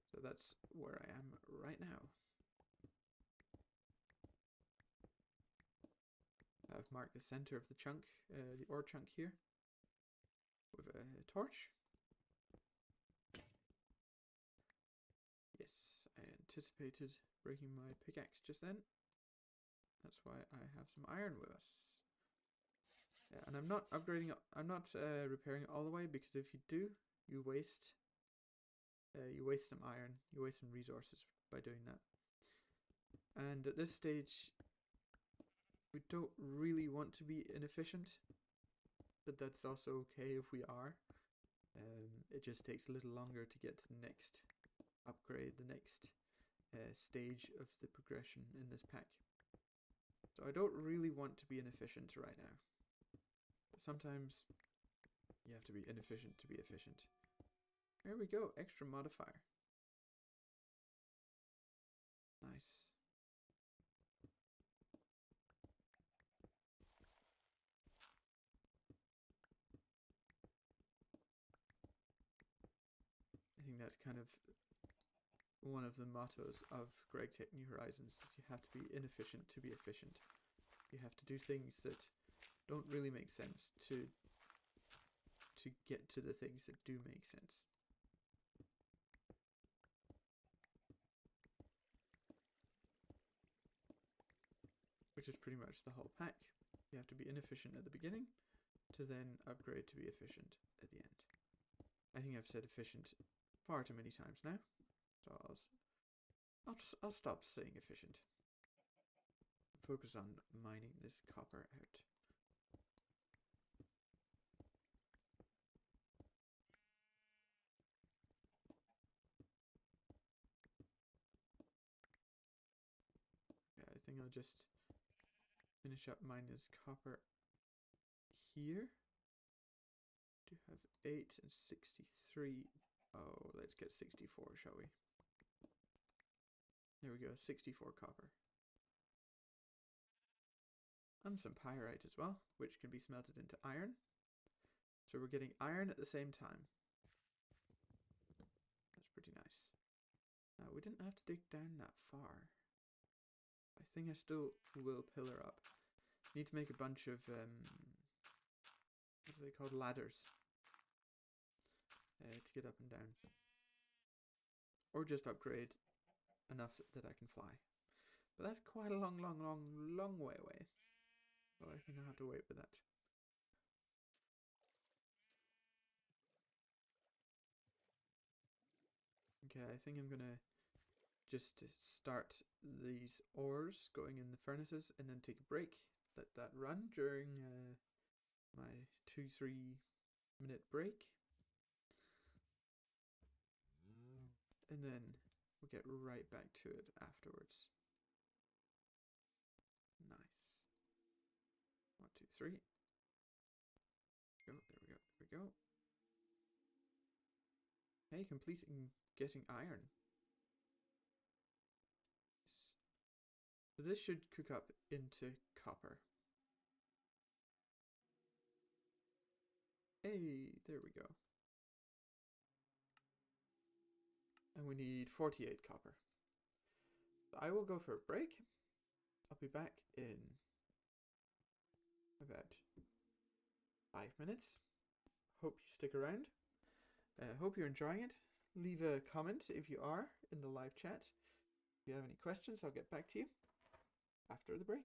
So that's where I am right now. I've marked the center of the chunk, the ore chunk here, with a torch. Yes, I anticipated breaking my pickaxe just then. That's why I have some iron with us. And I'm not upgrading, I'm not repairing it all the way, because if you do, you waste some iron, you waste some resources by doing that. And at this stage, we don't really want to be inefficient, but that's also okay if we are. It just takes a little longer to get to the next upgrade, the next stage of the progression in this pack. So I don't really want to be inefficient right now. But sometimes you have to be inefficient to be efficient. There we go, extra modifier. Nice. I think that's kind of one of the mottos of GregTech New Horizons, is you have to be inefficient to be efficient. You have to do things that don't really make sense to get to the things that do make sense. Which is pretty much the whole pack. You have to be inefficient at the beginning to then upgrade to be efficient at the end. I think I've said efficient far too many times now, so I'll stop saying efficient. Focus on mining this copper out. Yeah, I think I'll just finish up mining this copper here. Do have 8 and 63. Oh, let's get 64, shall we? There we go, 64 copper. And some pyrite as well, which can be smelted into iron. So we're getting iron at the same time. That's pretty nice. Now, we didn't have to dig down that far. I think I still will pillar up. Need to make a bunch of what are they called? Ladders. To get up and down. Or just upgrade enough that I can fly. But that's quite a long way away. So I think I'll have to wait for that. Okay, I think I'm gonna just start these ores going in the furnaces and then take a break. Let that run during my 2-3 minute break. And then we'll get right back to it afterwards. Nice. 1, 2, 3. Go, there we go, there we go. Hey, completing getting iron. So this should cook up into copper. Hey, there we go. And we need 48 copper. So I will go for a break. I'll be back in about 5 minutes. Hope you stick around. Hope you're enjoying it. Leave a comment if you are in the live chat. If you have any questions, I'll get back to you after the break.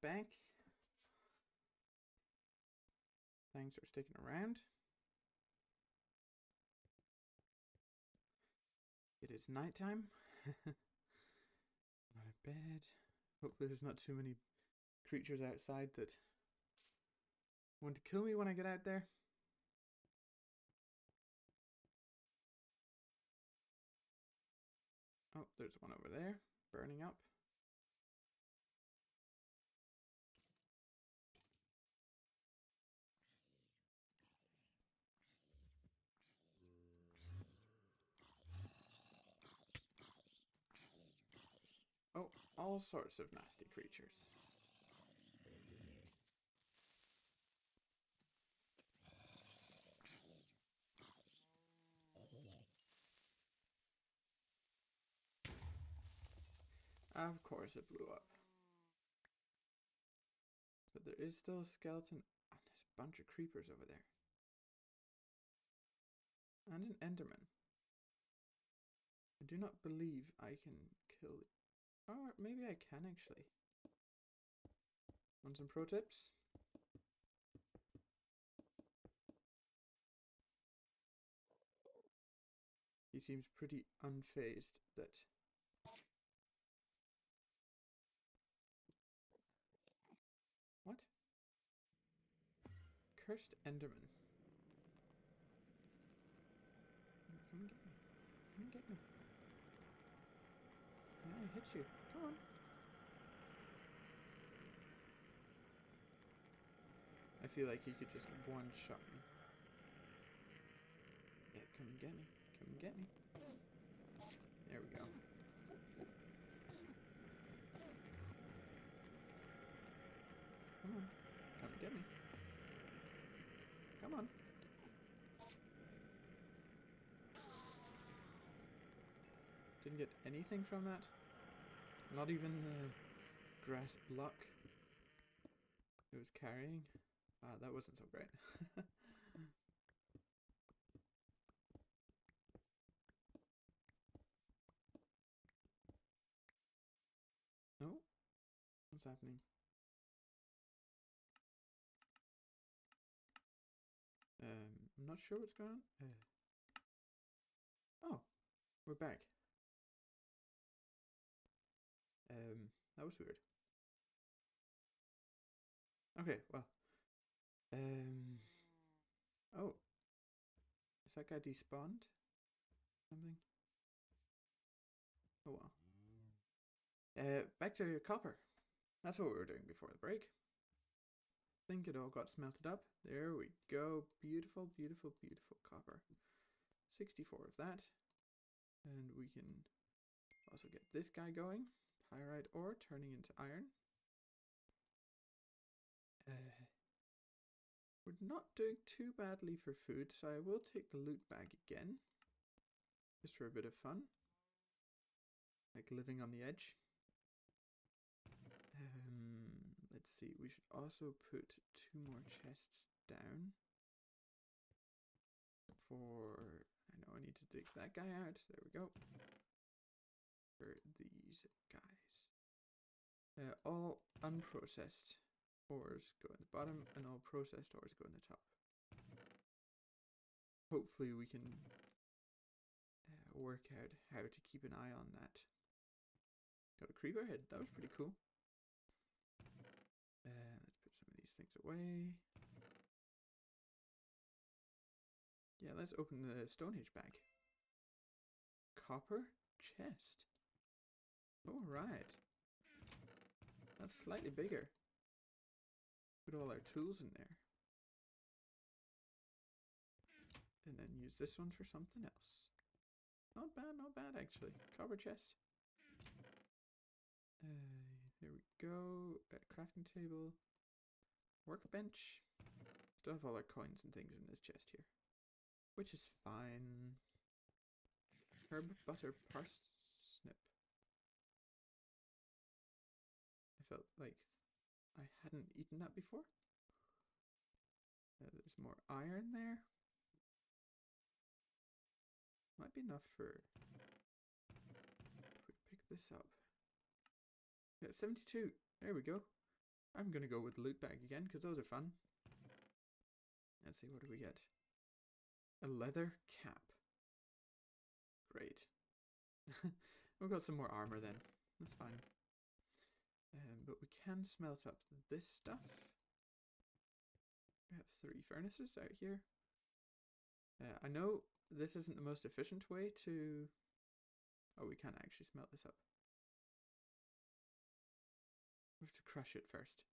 back. Thanks for sticking around. It is nighttime. Not a bed. Hopefully there's not too many creatures outside that want to kill me when I get out there. Oh, there's one over there, burning up. Oh, all sorts of nasty creatures. Of course it blew up. But there is still a skeleton and there's a bunch of creepers over there. And an enderman. I do not believe I can kill it. Or maybe I can actually. Want some pro tips? He seems pretty unfazed that... What? Cursed enderman. Come and get me. Come and get me. Yeah, I hit you. Come on. I feel like he could just one-shot me. Yeah, come and get me. Come and get me. There we go. Come on. Come and get me. Come on. Didn't get anything from that. Not even the grass block it was carrying. That wasn't so great. Oh, what's happening? I'm not sure what's going on. Oh, we're back. That was weird. Okay, well. Oh. Is that guy despawned? Something? Oh well. Back to copper. That's what we were doing before the break. I think it all got smelted up. There we go. Beautiful, beautiful, beautiful copper. 64 of that. And we can also get this guy going. Pyrite ore turning into iron. We're not doing too badly for food, so I will take the loot bag again. Just for a bit of fun. Like living on the edge. Let's see, we should also put 2 more chests down. I know I need to dig that guy out. There we go. For these guys. All unprocessed ores go in the bottom and all processed ores go in the top. Hopefully we can work out how to keep an eye on that. Got a creeper head, that was pretty cool. Let's put some of these things away. Yeah, let's open the Stonehenge bag. Copper chest. Alright. That's slightly bigger. Put all our tools in there. And then use this one for something else. Not bad actually. Copper chest. There we go. Crafting table. Workbench. Still have all our coins and things in this chest here. Which is fine. Herb, butter, parsnip. I felt like I hadn't eaten that before. There's more iron there. Might be enough for... If we pick this up. Yeah, 72. There we go. I'm gonna go with the loot bag again, because those are fun. Let's see, what do we get? A leather cap. Great. We've got some more armor then. That's fine. But we can smelt up this stuff. We have 3 furnaces out here. I know this isn't the most efficient way to... Oh, we can actually smelt this up. We have to crush it first.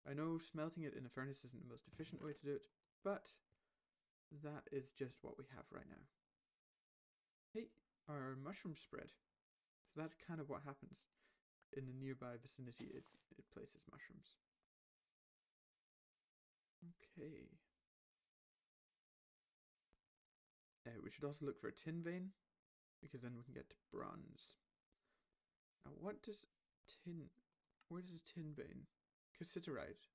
I know smelting it in a furnace isn't the most efficient way to do it, but that is just what we have right now. Hey, our mushroom spread. So that's kind of what happens in the nearby vicinity. It places mushrooms. Okay. We should also look for a tin vein, because then we can get to bronze. Now, what does tin... Where does a tin vein? Cassiterite.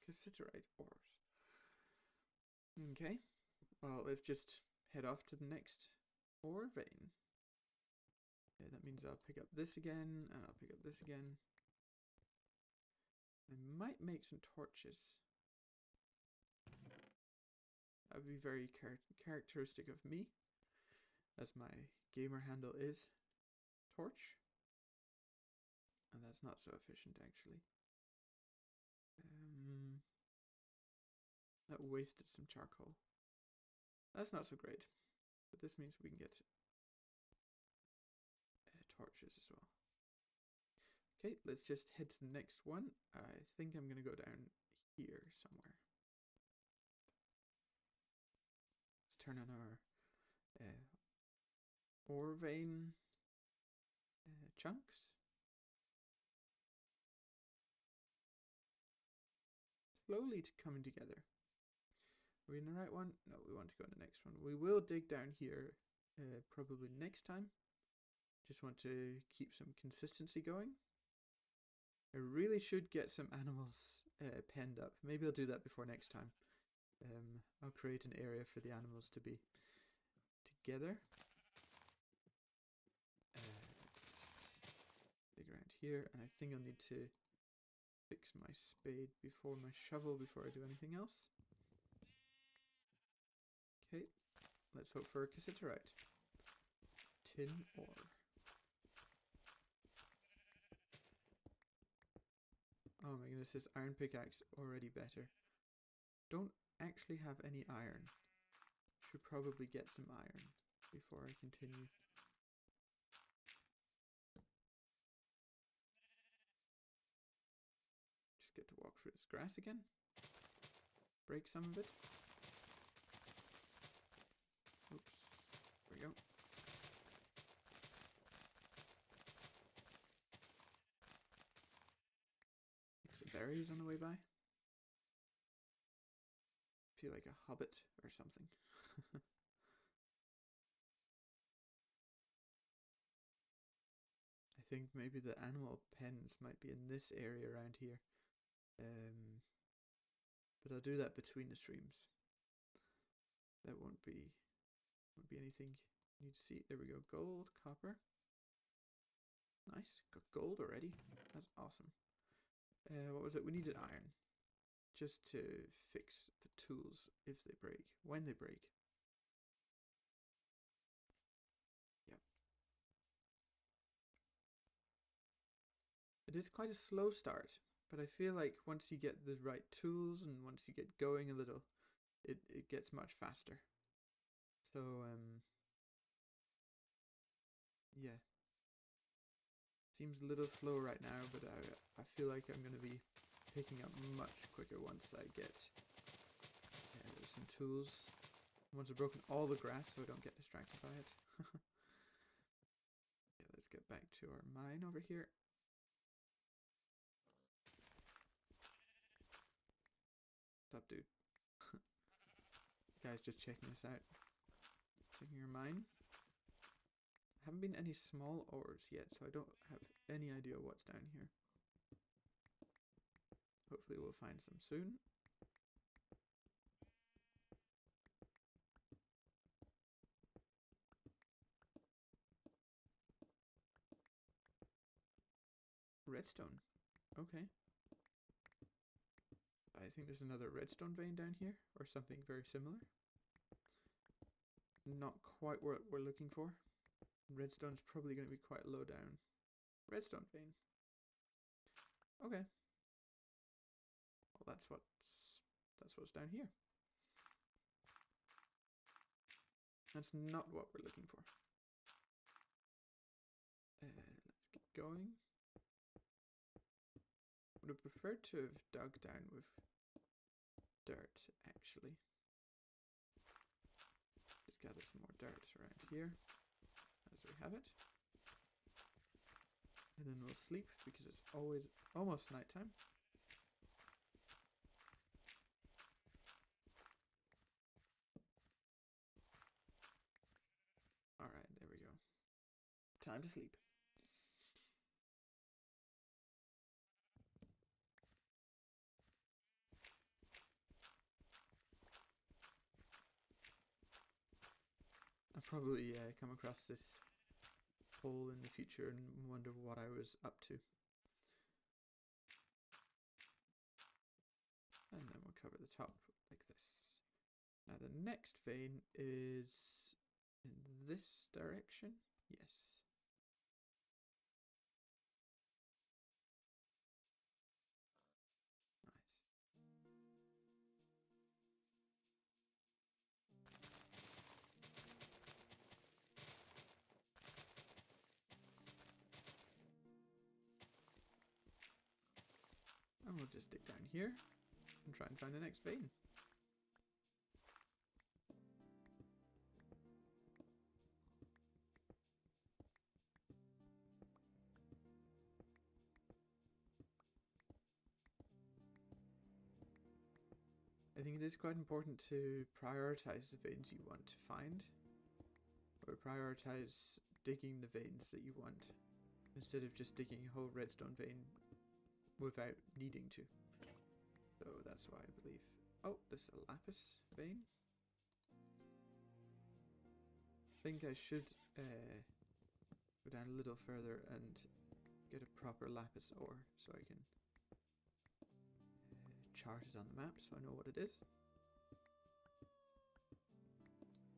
Cassiterite ores. Okay. Well, let's just head off to the next ore vein. Okay, that means I'll pick up this again, and I'll pick up this again. I might make some torches. That would be very characteristic of me, as my gamer handle is torch. And that's not so efficient, actually. That wasted some charcoal. That's not so great. But this means we can get torches as well. Okay, let's just head to the next one. I think I'm going to go down here somewhere. Let's turn on our ore vein chunks. Slowly coming together. Are we in the right one? No, we want to go in the next one. We will dig down here probably next time. Just want to keep some consistency going. I really should get some animals penned up. Maybe I'll do that before next time. I'll create an area for the animals to be together. Dig around here, and I think I'll need to fix my spade before my shovel before I do anything else. Okay, let's hope for a cassiterite. Tin ore. Oh my goodness, this iron pickaxe already better. Don't actually have any iron. Should probably get some iron before I continue. Just get to walk through this grass again. Break some of it. Oops. There we go. Some berries on the way by. Feel like a hobbit or something. I think maybe the animal pens might be in this area around here. But I'll do that between the streams. That won't be anything you need to see. There we go. Gold, copper. Nice. Got gold already. That's awesome. What was it? We needed iron. Just to fix the tools if they break. When they break. Yep. It is quite a slow start. But I feel like once you get the right tools and once you get going a little, it gets much faster. So, yeah. Seems a little slow right now, but I feel like I'm going to be picking up much quicker once I get some tools. Once I've broken all the grass so I don't get distracted by it. Yeah, let's get back to our mine over here. What's up, dude? Guys, just checking this out. Checking your mine. Haven't been any small ores yet, so I don't have any idea what's down here. Hopefully we'll find some soon. redstone. Okay. I think there's another redstone vein down here, or something very similar. Not quite what we're looking for. Redstone's probably going to be quite low down. Redstone vein. Okay. Well, that's what's down here. That's not what we're looking for. Let's keep going. Would have preferred to have dug down with dirt, actually. Just gather some more dirt around here, as we have it. And then we'll sleep, because it's almost nighttime. Alright, there we go. Time to sleep. I'll probably come across this hole in the future and wonder what I was up to. And then we'll cover the top like this. Now the next vein is in this direction. Yes. And we'll just dig down here and try and find the next vein. I think it is quite important to prioritize the veins you want to find, or prioritize digging the veins that you want, instead of just digging a whole redstone vein without needing to. So that's why I believe. Oh, this is a lapis vein. I think I should go down a little further and get a proper lapis ore so I can chart it on the map so I know what it is.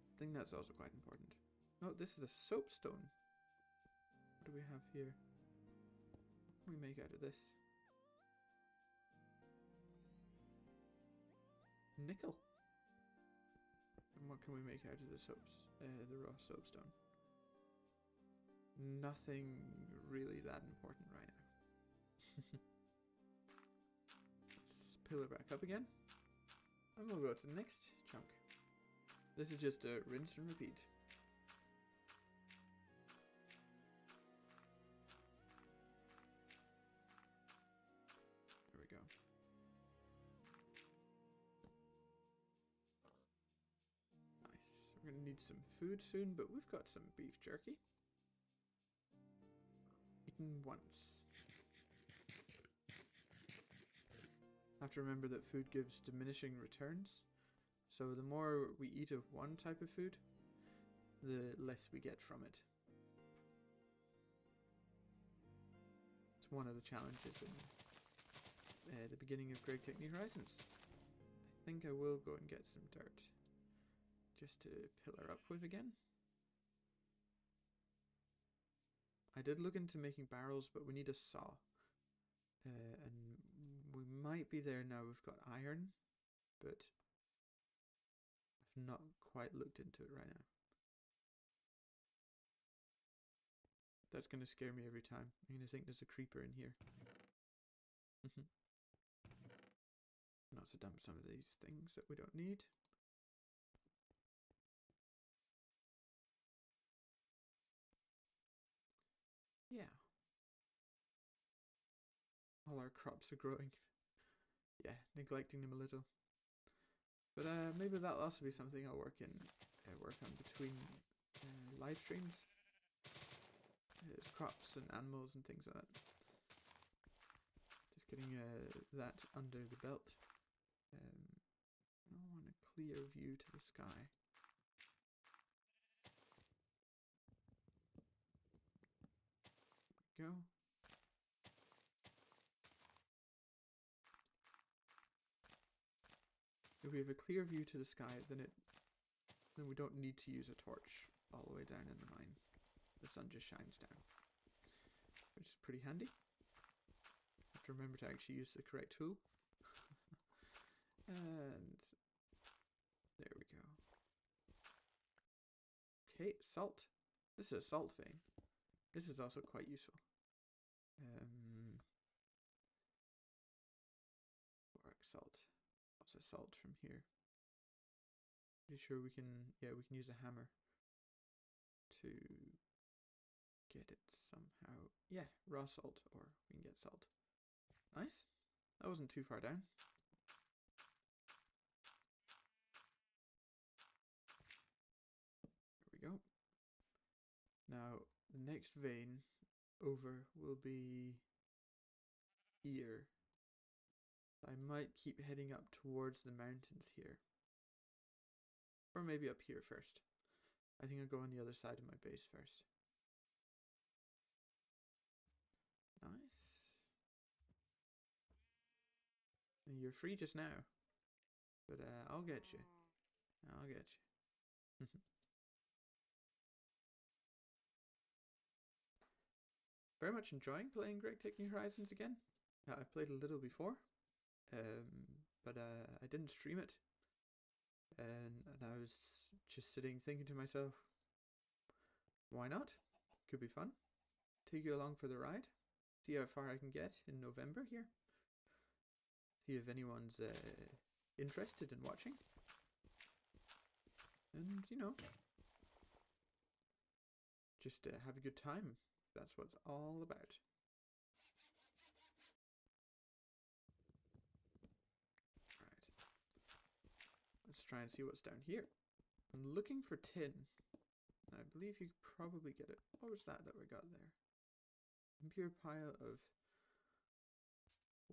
I think that's also quite important. Oh, this is a soapstone. What do we have here? What can we make out of this? Nickel. And what can we make out of the raw soapstone? Nothing really that important right now. Let's pillar back up again. And we'll go to the next chunk. This is just a rinse and repeat. There we go. Nice. We're going to need some food soon, but we've got some beef jerky. Eaten once. Have to remember that food gives diminishing returns. So the more we eat of one type of food, the less we get from it. It's one of the challenges in the beginning of Great Technique Horizons. I think I will go and get some dirt just to pillar up with again. I did look into making barrels, but we need a saw. And we might be there now. We've got iron, but I've not quite looked into it right now. That's going to scare me every time. I'm going to think there's a creeper in here. Not to dump some of these things that we don't need. Yeah. All our crops are growing. Yeah, neglecting them a little. But maybe that'll also be something I'll work on between live streams. Crops and animals and things like that. Just getting that under the belt. I want a clear view to the sky. There we go. if we have a clear view to the sky, then we don't need to use a torch all the way down in the mine. The sun just shines down, which is pretty handy. Have to remember to actually use the correct tool. And there we go. Okay, salt. This is a salt vein. This is also quite useful. Boric salt. Also salt from here. Pretty sure we can, yeah, we can use a hammer to get it somehow. Yeah, raw salt, or we can get salt. Nice. That wasn't too far down. There we go. Now, the next vein over will be here. I might keep heading up towards the mountains here. Or maybe up here first. I think I'll go on the other side of my base first. Nice. And you're free just now. But I'll get you. I'll get you. Very much enjoying playing Great New Horizons again. I played a little before. But I didn't stream it. And I was just sitting thinking to myself, why not? Could be fun. Take you along for the ride. See how far I can get in November here. See if anyone's interested in watching. And, you know, just have a good time. That's what it's all about. Let's try and see what's down here. I'm looking for tin. I believe you could probably get it. What was that we got there? Impure pile of...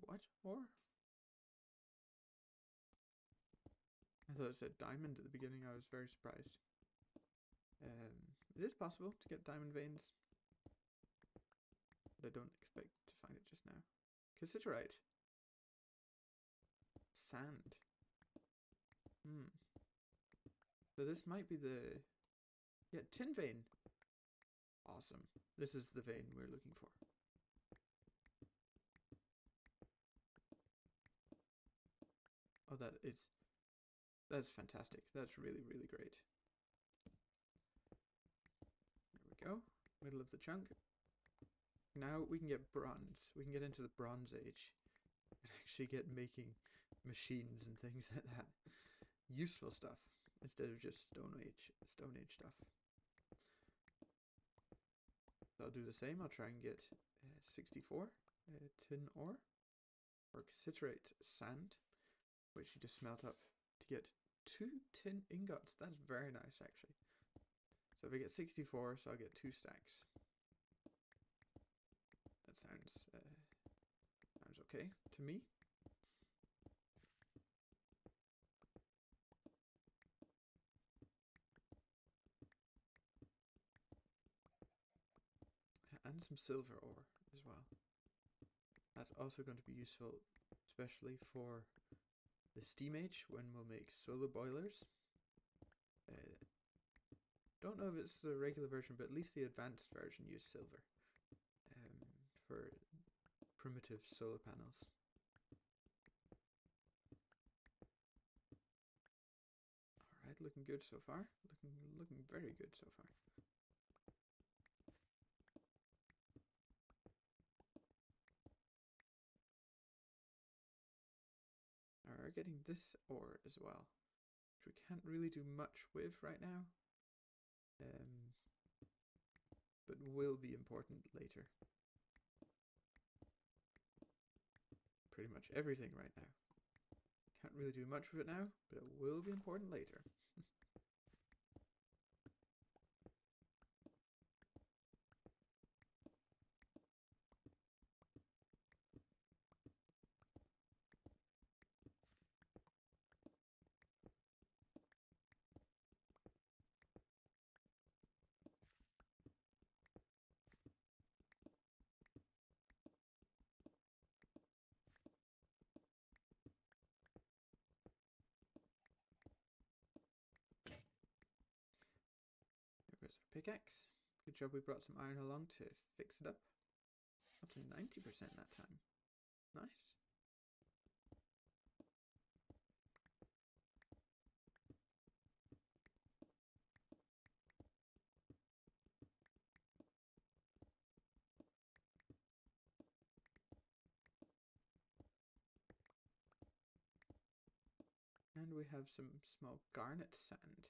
What? Ore? I thought it said diamond at the beginning. I was very surprised. It is possible to get diamond veins. But I don't expect to find it just now. Cassiterite. Sand. So this might be the... Yeah, tin vein. Awesome. This is the vein we're looking for. Oh, that's fantastic. That's really, really great. There we go. Middle of the chunk. Now we can get bronze. We can get into the Bronze Age and actually get making machines and things like that. Useful stuff instead of just Stone Age stuff. So I'll do the same. I'll try and get 64 tin ore or cassiterite sand, which you just smelt up to get 2 tin ingots. That's very nice, actually. So if I get 64, so I'll get 2 stacks. That sounds okay to me. And some silver ore as well. That's also going to be useful, especially for the Steam Age when we'll make solar boilers. Don't know if it's the regular version, but at least the advanced version used silver for primitive solar panels. Alright, looking good so far. Looking very good so far. We're getting this ore as well, which we can't really do much with right now, but will be important later. Pretty much everything right now. Can't really do much with it now, but it will be important later. pickaxe. Good job we brought some iron along to fix it up. Up to 90% that time. Nice. And we have some small garnet sand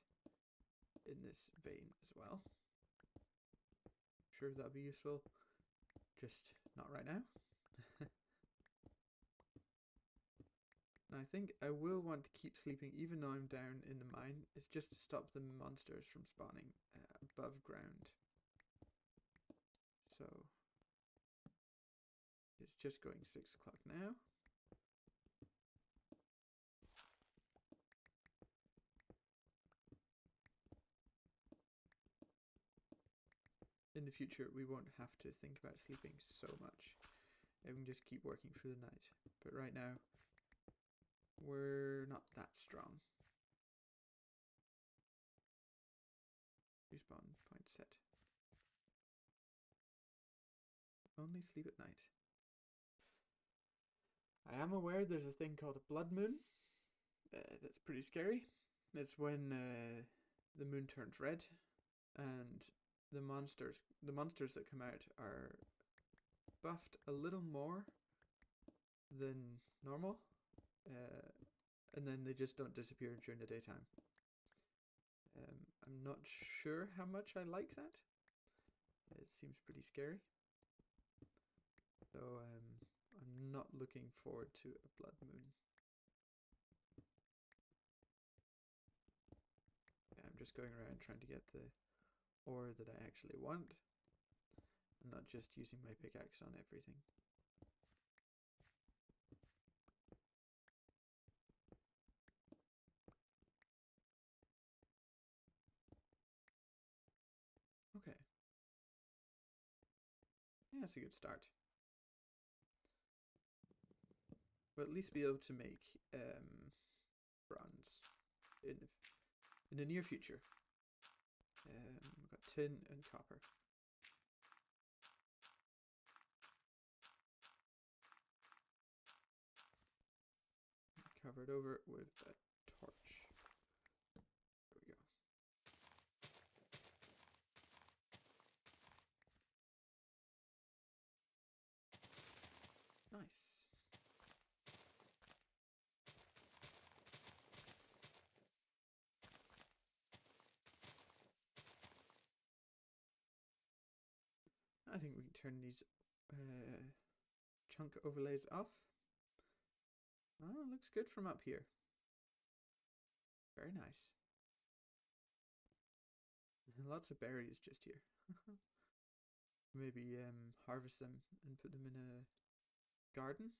in this vein as well. Sure, that'll be useful. Just not right now. Now I think I will want to keep sleeping even though I'm down in the mine. It's just to stop the monsters from spawning above ground. So it's just going 6 o'clock now. In the future, we won't have to think about sleeping so much. And we can just keep working through the night. But right now, we're not that strong. Respawn point set. Only sleep at night. I am aware there's a thing called a blood moon. That's pretty scary. It's when the moon turns red and the monsters that come out are buffed a little more than normal, and then they just don't disappear during the daytime. I'm not sure how much I like that. It seems pretty scary. So I'm not looking forward to a blood moon. Yeah, I'm just going around trying to get the ore that I actually want, and not just using my pickaxe on everything. Okay. Yeah, that's a good start. We'll at least be able to make bronze in the near future. We've got tin and copper. Covered over with a torch. There we go. Nice. I think we can turn these chunk overlays off. Oh, looks good from up here. Very nice. And lots of berries just here. Maybe harvest them and put them in a garden.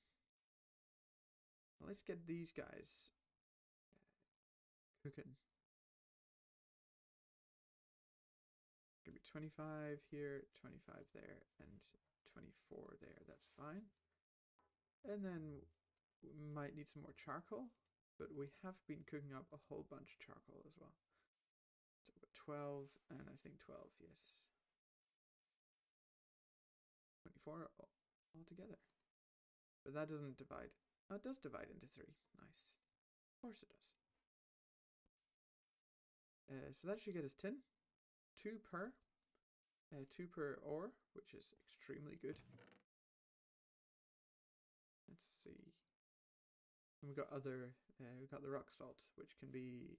Well, let's get these guys cooking. Gonna be 25 here, 25 there, and 24 there. That's fine. And then we might need some more charcoal, but we have been cooking up a whole bunch of charcoal as well. So we've got 12 and I think 12, yes. 24 altogether. But that doesn't divide. Oh, it does divide into 3. Nice. Of course it does. So that should get us tin. 2 per. 2 per ore, which is extremely good. Let's see. And we've got the rock salt, which can be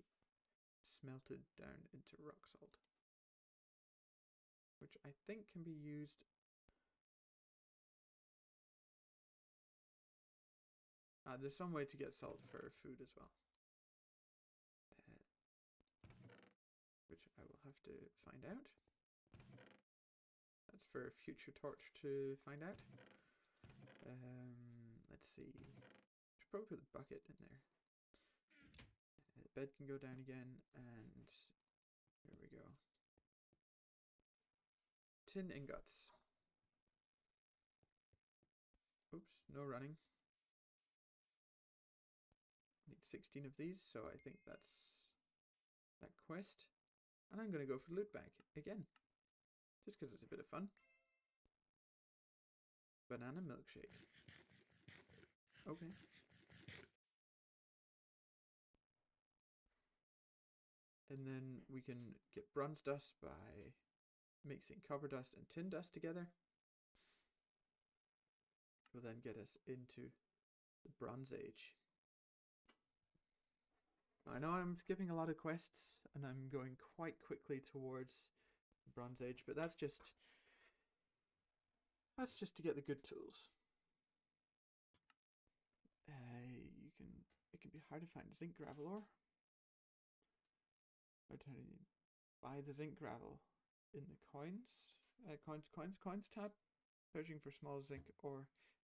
smelted down into rock salt, which I think can be used. There's some way to get salt for food as well, which I will have to find out. That's for a future torch to find out. Let's see. Should probably put the bucket in there. The bed can go down again, and there we go. Tin ingots. Oops, no running. Need 16 of these, so I think that's that quest. And I'm going to go for the loot bag again. Just because it's a bit of fun. Banana milkshake. Okay. And then we can get bronze dust by mixing copper dust and tin dust together. Will then get us into the Bronze Age. I know I'm skipping a lot of quests and I'm going quite quickly towards the Bronze Age, but that's just to get the good tools. It can be hard to find zinc gravel ore. Buy the zinc gravel in the coins tab, searching for small zinc ore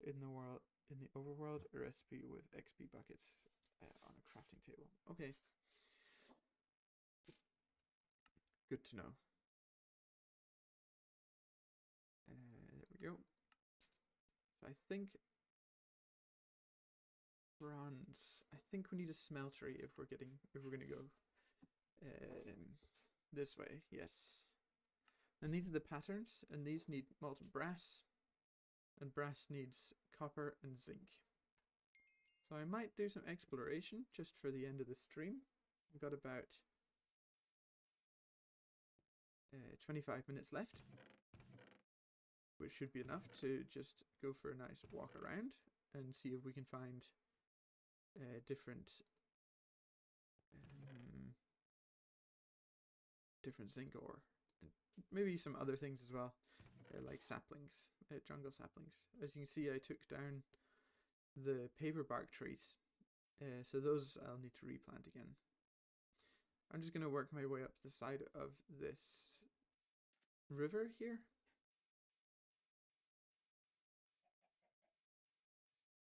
in the overworld, a recipe with XP buckets on a crafting table. Okay, good to know. There we go. So I think bronze. I think we need a smeltery if we're gonna go this way. Yes. And these are the patterns, and these need molten brass, and brass needs copper and zinc. So I might do some exploration just for the end of the stream. I've got about 25 minutes left, which should be enough to just go for a nice walk around and see if we can find different zinc ore, and maybe some other things as well, like saplings, jungle saplings. As you can see, I took down the paper bark trees, so those I'll need to replant again. I'm just going to work my way up the side of this river here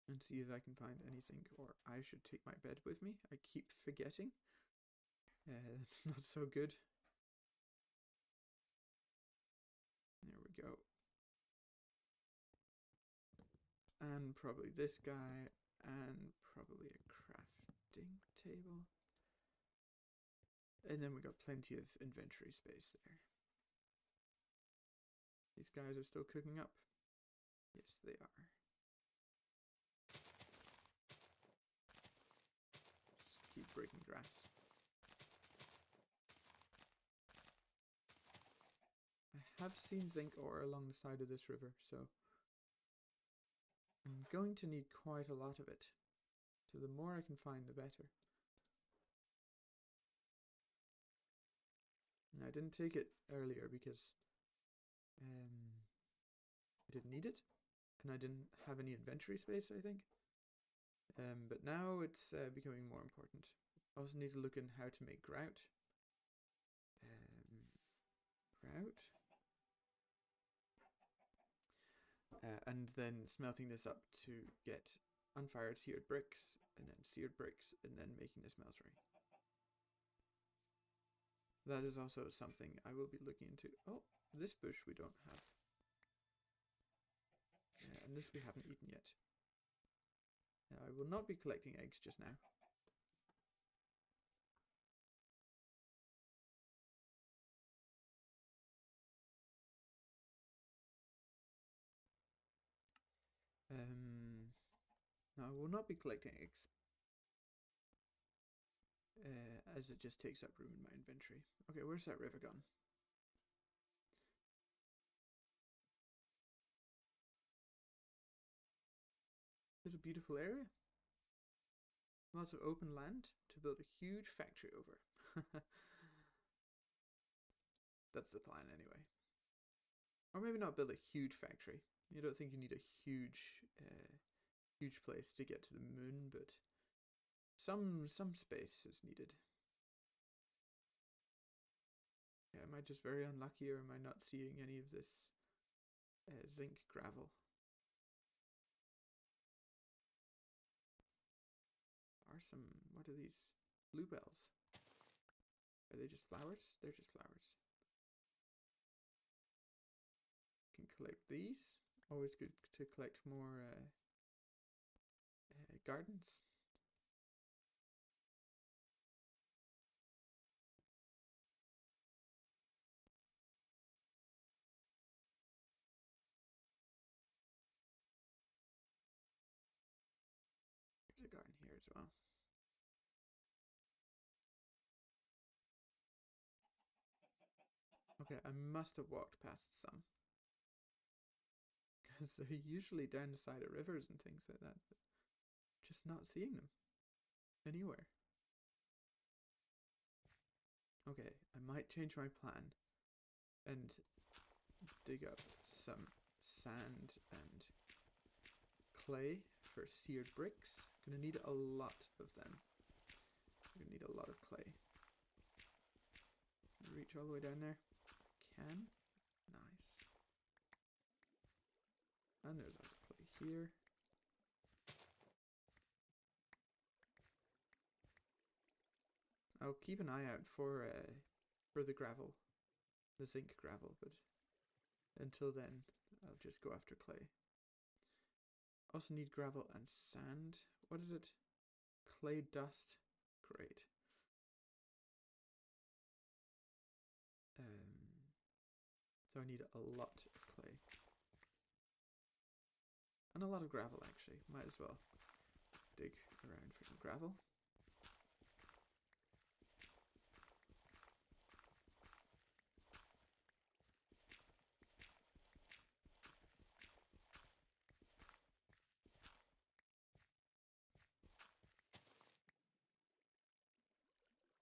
and see if I can find any zinc, or I should take my bed with me. I keep forgetting. That's not so good. There we go. And probably this guy, and probably a crafting table. And then we got plenty of inventory space there. These guys are still cooking up. Yes, they are. Let's just keep breaking grass. I have seen zinc ore along the side of this river, so I'm going to need quite a lot of it. So the more I can find, the better. And I didn't take it earlier because I didn't need it, and I didn't have any inventory space, I think. But now it's becoming more important. I also need to look in how to make grout. And then smelting this up to get unfired seared bricks, and then seared bricks, and then making a smeltery. That is also something I will be looking into. Oh, this bush we don't have. And this we haven't eaten yet. I will not be collecting eggs just now. No, I will not be collecting eggs. As it just takes up room in my inventory. Okay, where's that river gone? It's a beautiful area. Lots of open land to build a huge factory over. That's the plan anyway. Or maybe not build a huge factory. You don't think you need a huge place to get to the moon, but some space is needed. Yeah, am I just very unlucky, or am I not seeing any of this zinc gravel? What are these bluebells? Are they just flowers? They're just flowers. Can collect these. Always good to collect more gardens. well. Okay, I must have walked past some. Because they're usually down the side of rivers and things like that. But just not seeing them anywhere. Okay, I might change my plan and dig up some sand and clay for seared bricks. Gonna need a lot of them. Gonna need a lot of clay. Can I reach all the way down there? I can. Nice. And there's also clay here. I'll keep an eye out for the gravel, the zinc gravel, but until then, I'll just go after clay. Also need gravel and sand. What is it? Clay dust. Great. So I need a lot of clay. And a lot of gravel, actually. Might as well dig around for some gravel.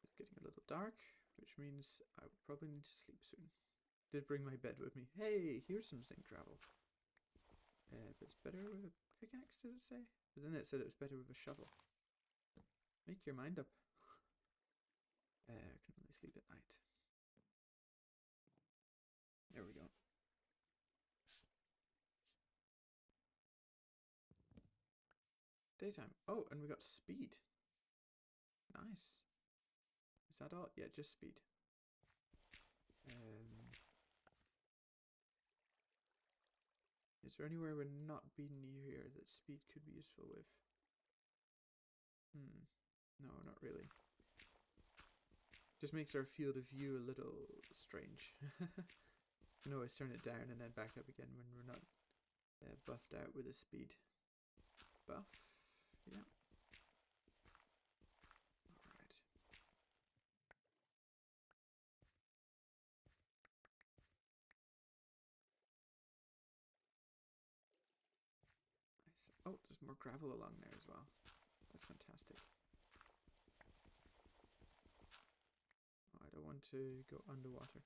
It's getting a little dark, which means I will probably need to sleep soon. Did bring my bed with me. Hey, here's some zinc gravel. But it's better with a pickaxe, did it say? But then it said it was better with a shovel. Make your mind up. I can only sleep at night. There we go. Daytime. Oh, and we got speed. Nice. Is that all? Yeah, just speed. Is there anywhere we're not being near here that speed could be useful with? No, not really. Just makes our field of view a little strange. You can always turn it down and then back up again when we're not buffed out with a speed buff. Yeah. Alright. Nice. Oh, there's more gravel along there as well. That's fantastic. Oh, I don't want to go underwater.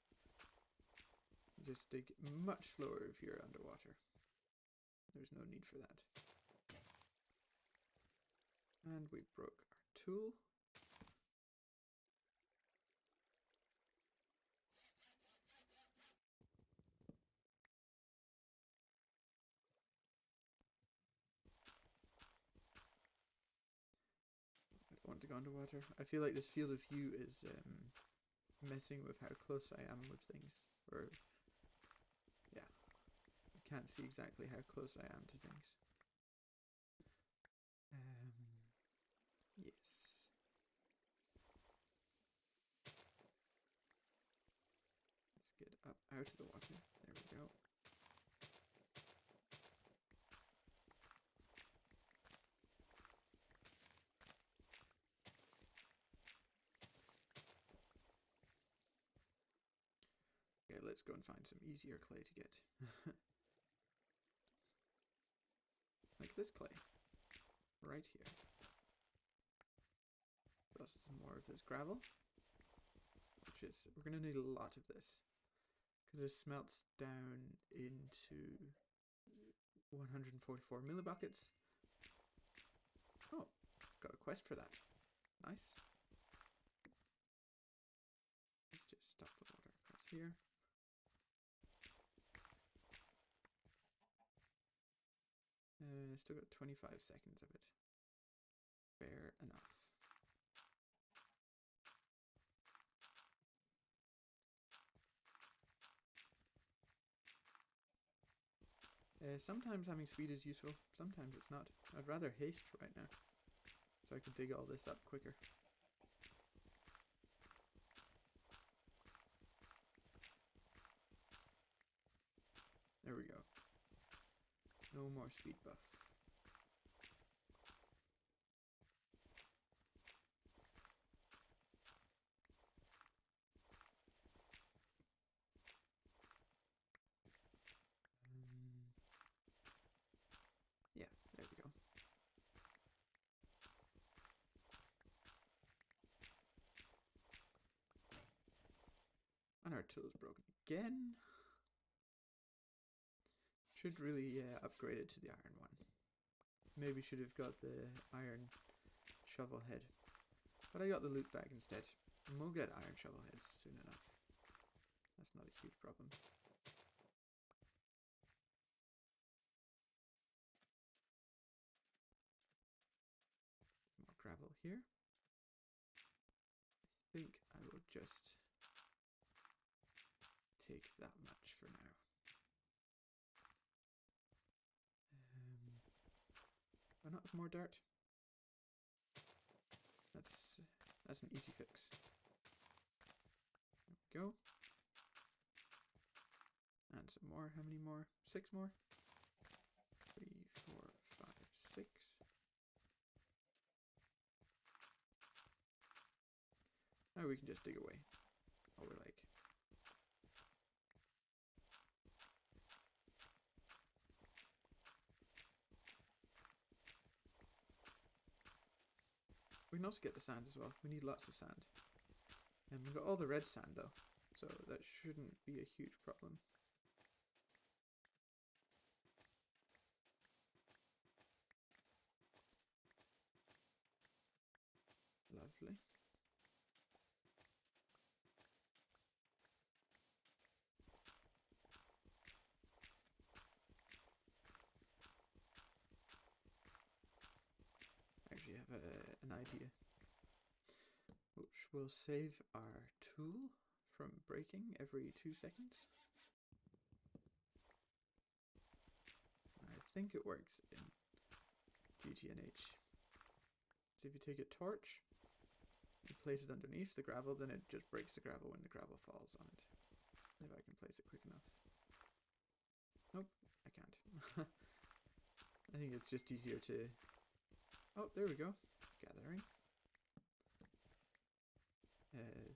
Just dig much slower if you're underwater. There's no need for that. And we broke our tool. I don't want to go underwater. I feel like this field of view is messing with how close I am with things. Or, yeah, I can't see exactly how close I am to things. Yes. Let's get up out of the water. There we go. Okay, let's go and find some easier clay to get. Like this clay. Right here. Plus some more of this gravel. Which is, we're going to need a lot of this. Because this smelts down into 144 millibuckets. Oh, got a quest for that. Nice. Let's just stop the water across here. Still got 25 seconds of it. Fair enough. Sometimes having speed is useful, sometimes it's not. I'd rather haste right now, so I can dig all this up quicker. There we go. No more speed buff. tool's broken again. Should really upgrade it to the iron one. Maybe should have got the iron shovel head. But I got the loot bag instead. And we'll get iron shovel heads soon enough. That's not a huge problem. More gravel here. I think I will just take that much for now. Why not have more dirt? That's an easy fix. There we go. And some more. How many more? 6 more? 3, 4, 5, 6. Now we can just dig away all we like. We can also get the sand as well. We need lots of sand. And we've got all the red sand though, so that shouldn't be a huge problem. Lovely. Actually, I have an idea, which will save our tool from breaking every 2 seconds. I think it works in GTNH. So if you take a torch and place it underneath the gravel, then it just breaks the gravel when the gravel falls on it. If I can place it quick enough. Nope, I can't. I think it's just easier to... Oh, there we go. Gathering.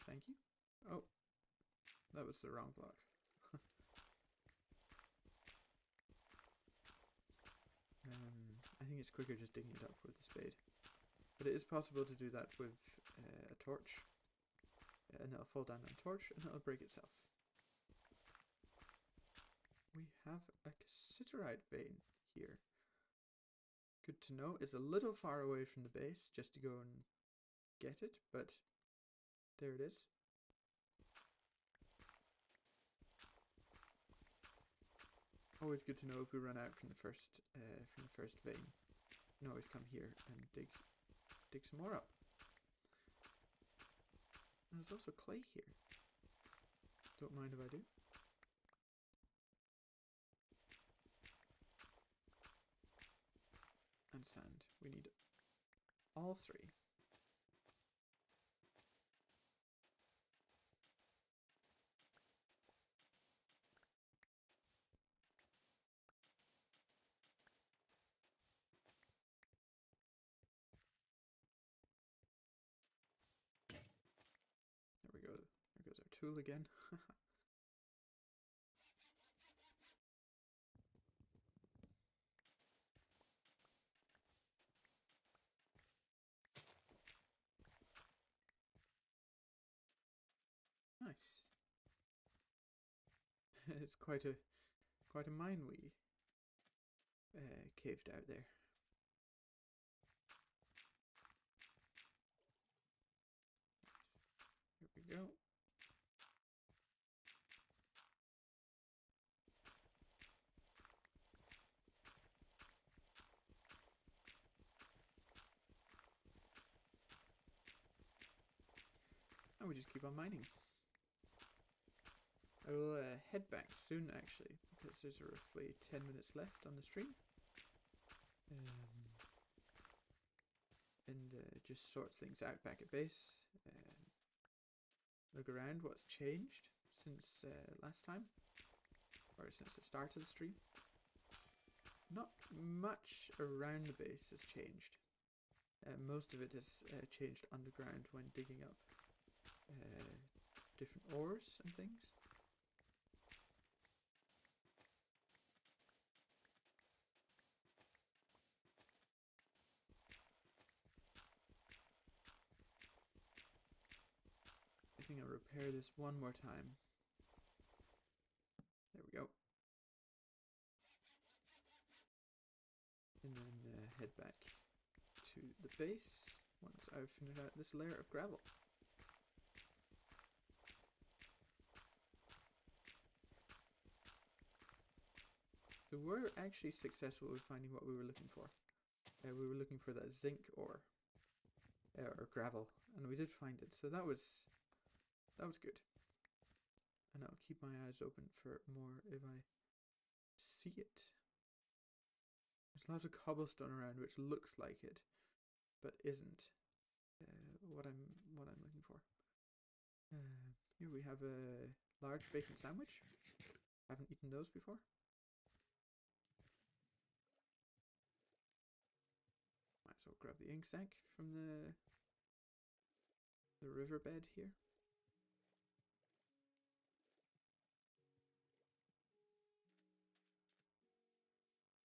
Thank you. Oh, that was the wrong block. I think it's quicker just digging it up with a spade. But it is possible to do that with a torch. And it'll fall down on a torch and it'll break itself. We have a cassiterite vein here. Good to know. It's a little far away from the base just to go and get it, but there it is. Always good to know if we run out from the first vein. You can always come here and dig some more up. And there's also clay here. Don't mind if I do. And sand. We need all 3. There we go. There goes our tool again. Nice. It's quite a mine we caved out there. Nice. Here we go. And we just keep on mining. I will head back soon actually, because there's roughly 10 minutes left on the stream. And just sorts things out back at base. Look around what's changed since last time, or since the start of the stream. Not much around the base has changed. Most of it has changed underground when digging up different ores and things. I think I'll repair this one more time head back to the base once I've finished out this layer of gravel. So we're actually successful with finding what we were looking for. We were looking for that zinc ore, or gravel, and we did find it. So that was good. And I'll keep my eyes open for more if I see it. There's lots of cobblestone around, which looks like it, but isn't what I'm looking for. Here we have a large bacon sandwich. Haven't eaten those before. Might as well grab the ink sac from the riverbed here.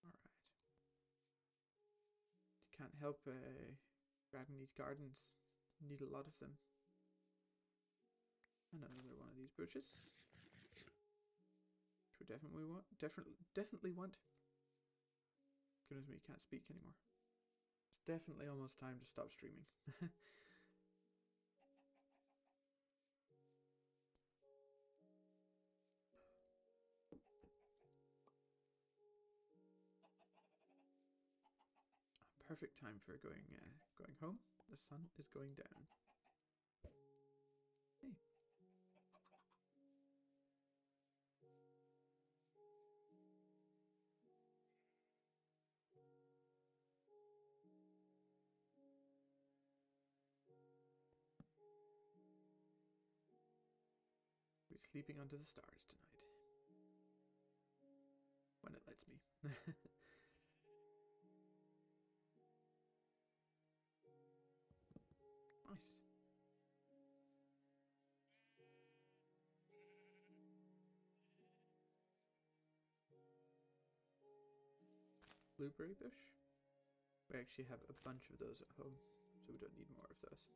Alright. Can't help grabbing these gardens. Need a lot of them. And another one of these bushes. Which we definitely want. Definitely want. Goodness me, can't speak anymore. It's definitely almost time to stop streaming. Perfect time for going home. The sun is going down. Hey. We're sleeping under the stars tonight. When it lets me. Nice. Blueberry bush? We actually have a bunch of those at home, so we don't need more of those.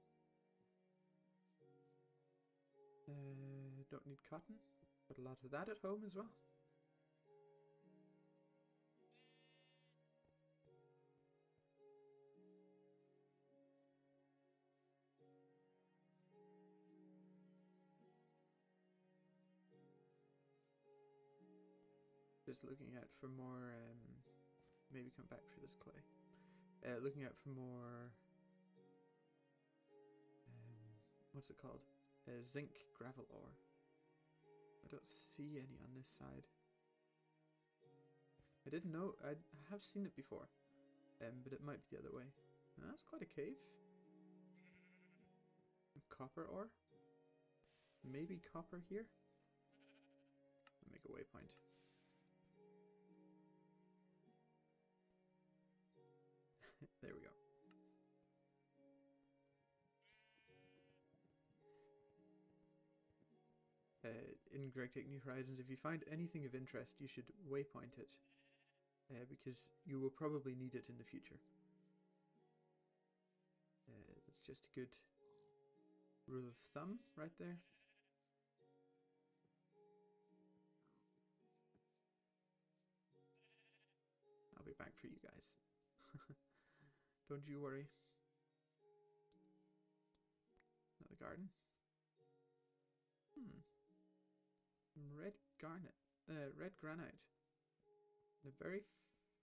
Don't need cotton, but a lot of that at home as well. Just looking out for more, maybe come back for this clay. Looking out for more, what's it called? Zinc gravel ore. I don't see any on this side. I didn't know, I have seen it before, but it might be the other way. Oh, that's quite a cave. Copper ore? Maybe copper here? I'll make a waypoint. There we go. In Greg Take New Horizons, if you find anything of interest, you should waypoint it, because you will probably need it in the future. It's just a good rule of thumb right there. I'll be back for you guys. Don't you worry. Another garden. Red garnet. Red granite. In a very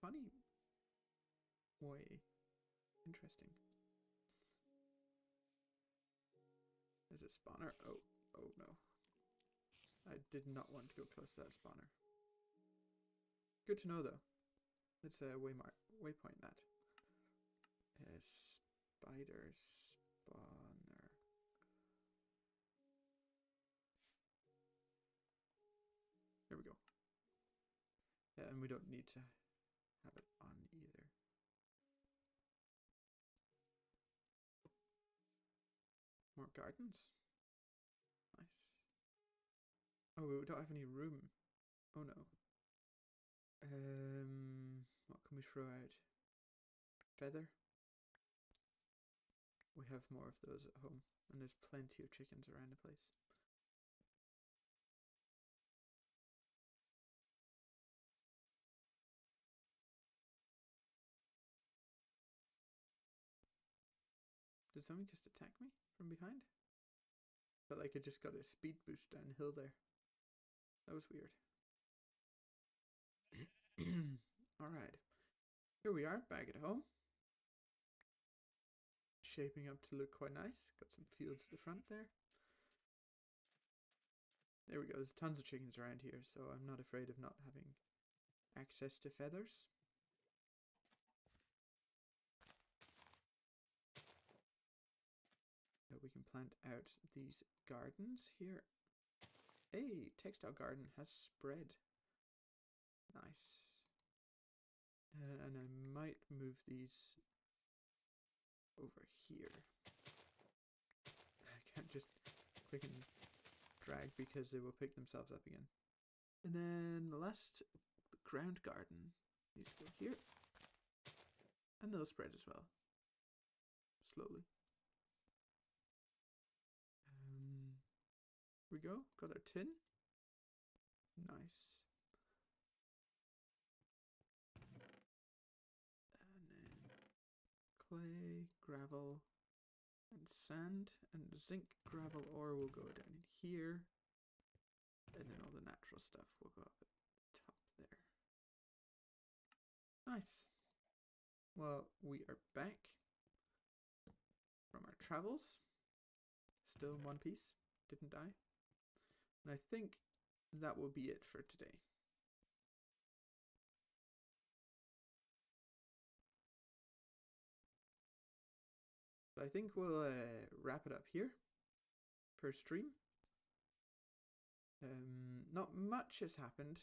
funny way. Interesting. There's a spawner. Oh no. I did not want to go close to that spawner. Good to know though. Let's waypoint that. Spider spawner. There we go. Yeah, and we don't need to have it on either. More gardens. Nice. Oh, we don't have any room. Oh no. What can we throw out? Feather. We have more of those at home, and there's plenty of chickens around the place. Did something just attack me from behind? Felt like I just got a speed boost downhill there. That was weird. Alright. Here we are, back at home. Shaping up to look quite nice. Got some fields at the front there. There we go. There's tons of chickens around here, so I'm not afraid of not having access to feathers. We can plant out these gardens here. Hey, textile garden has spread. Nice. And I might move these over here. I can't just click and drag because they will pick themselves up again. And then the last ground garden. These go here. And they'll spread as well. Slowly. Here we go. Got our tin. Nice. And then clay, gravel, and sand, and zinc gravel ore will go down in here, and then all the natural stuff will go up at the top there. Nice. Well, we are back from our travels. Still in one piece. Didn't die. And I think that will be it for today. So I think we'll wrap it up here per stream. Not much has happened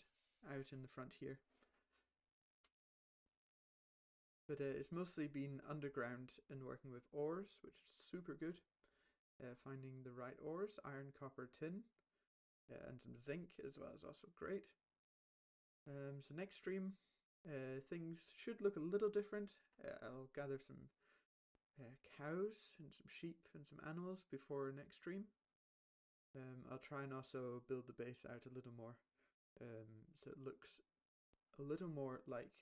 out in the front here. But it's mostly been underground and working with ores, which is super good. Finding the right ores, iron, copper, tin, and some zinc as well is also great. So next stream, things should look a little different. I'll gather some cows and some sheep and some animals before next stream. I'll try and also build the base out a little more, so it looks a little more like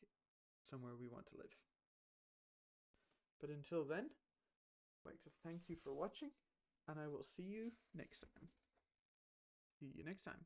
somewhere we want to live. But until then, I'd like to thank you for watching, and I will see you next time. See you next time.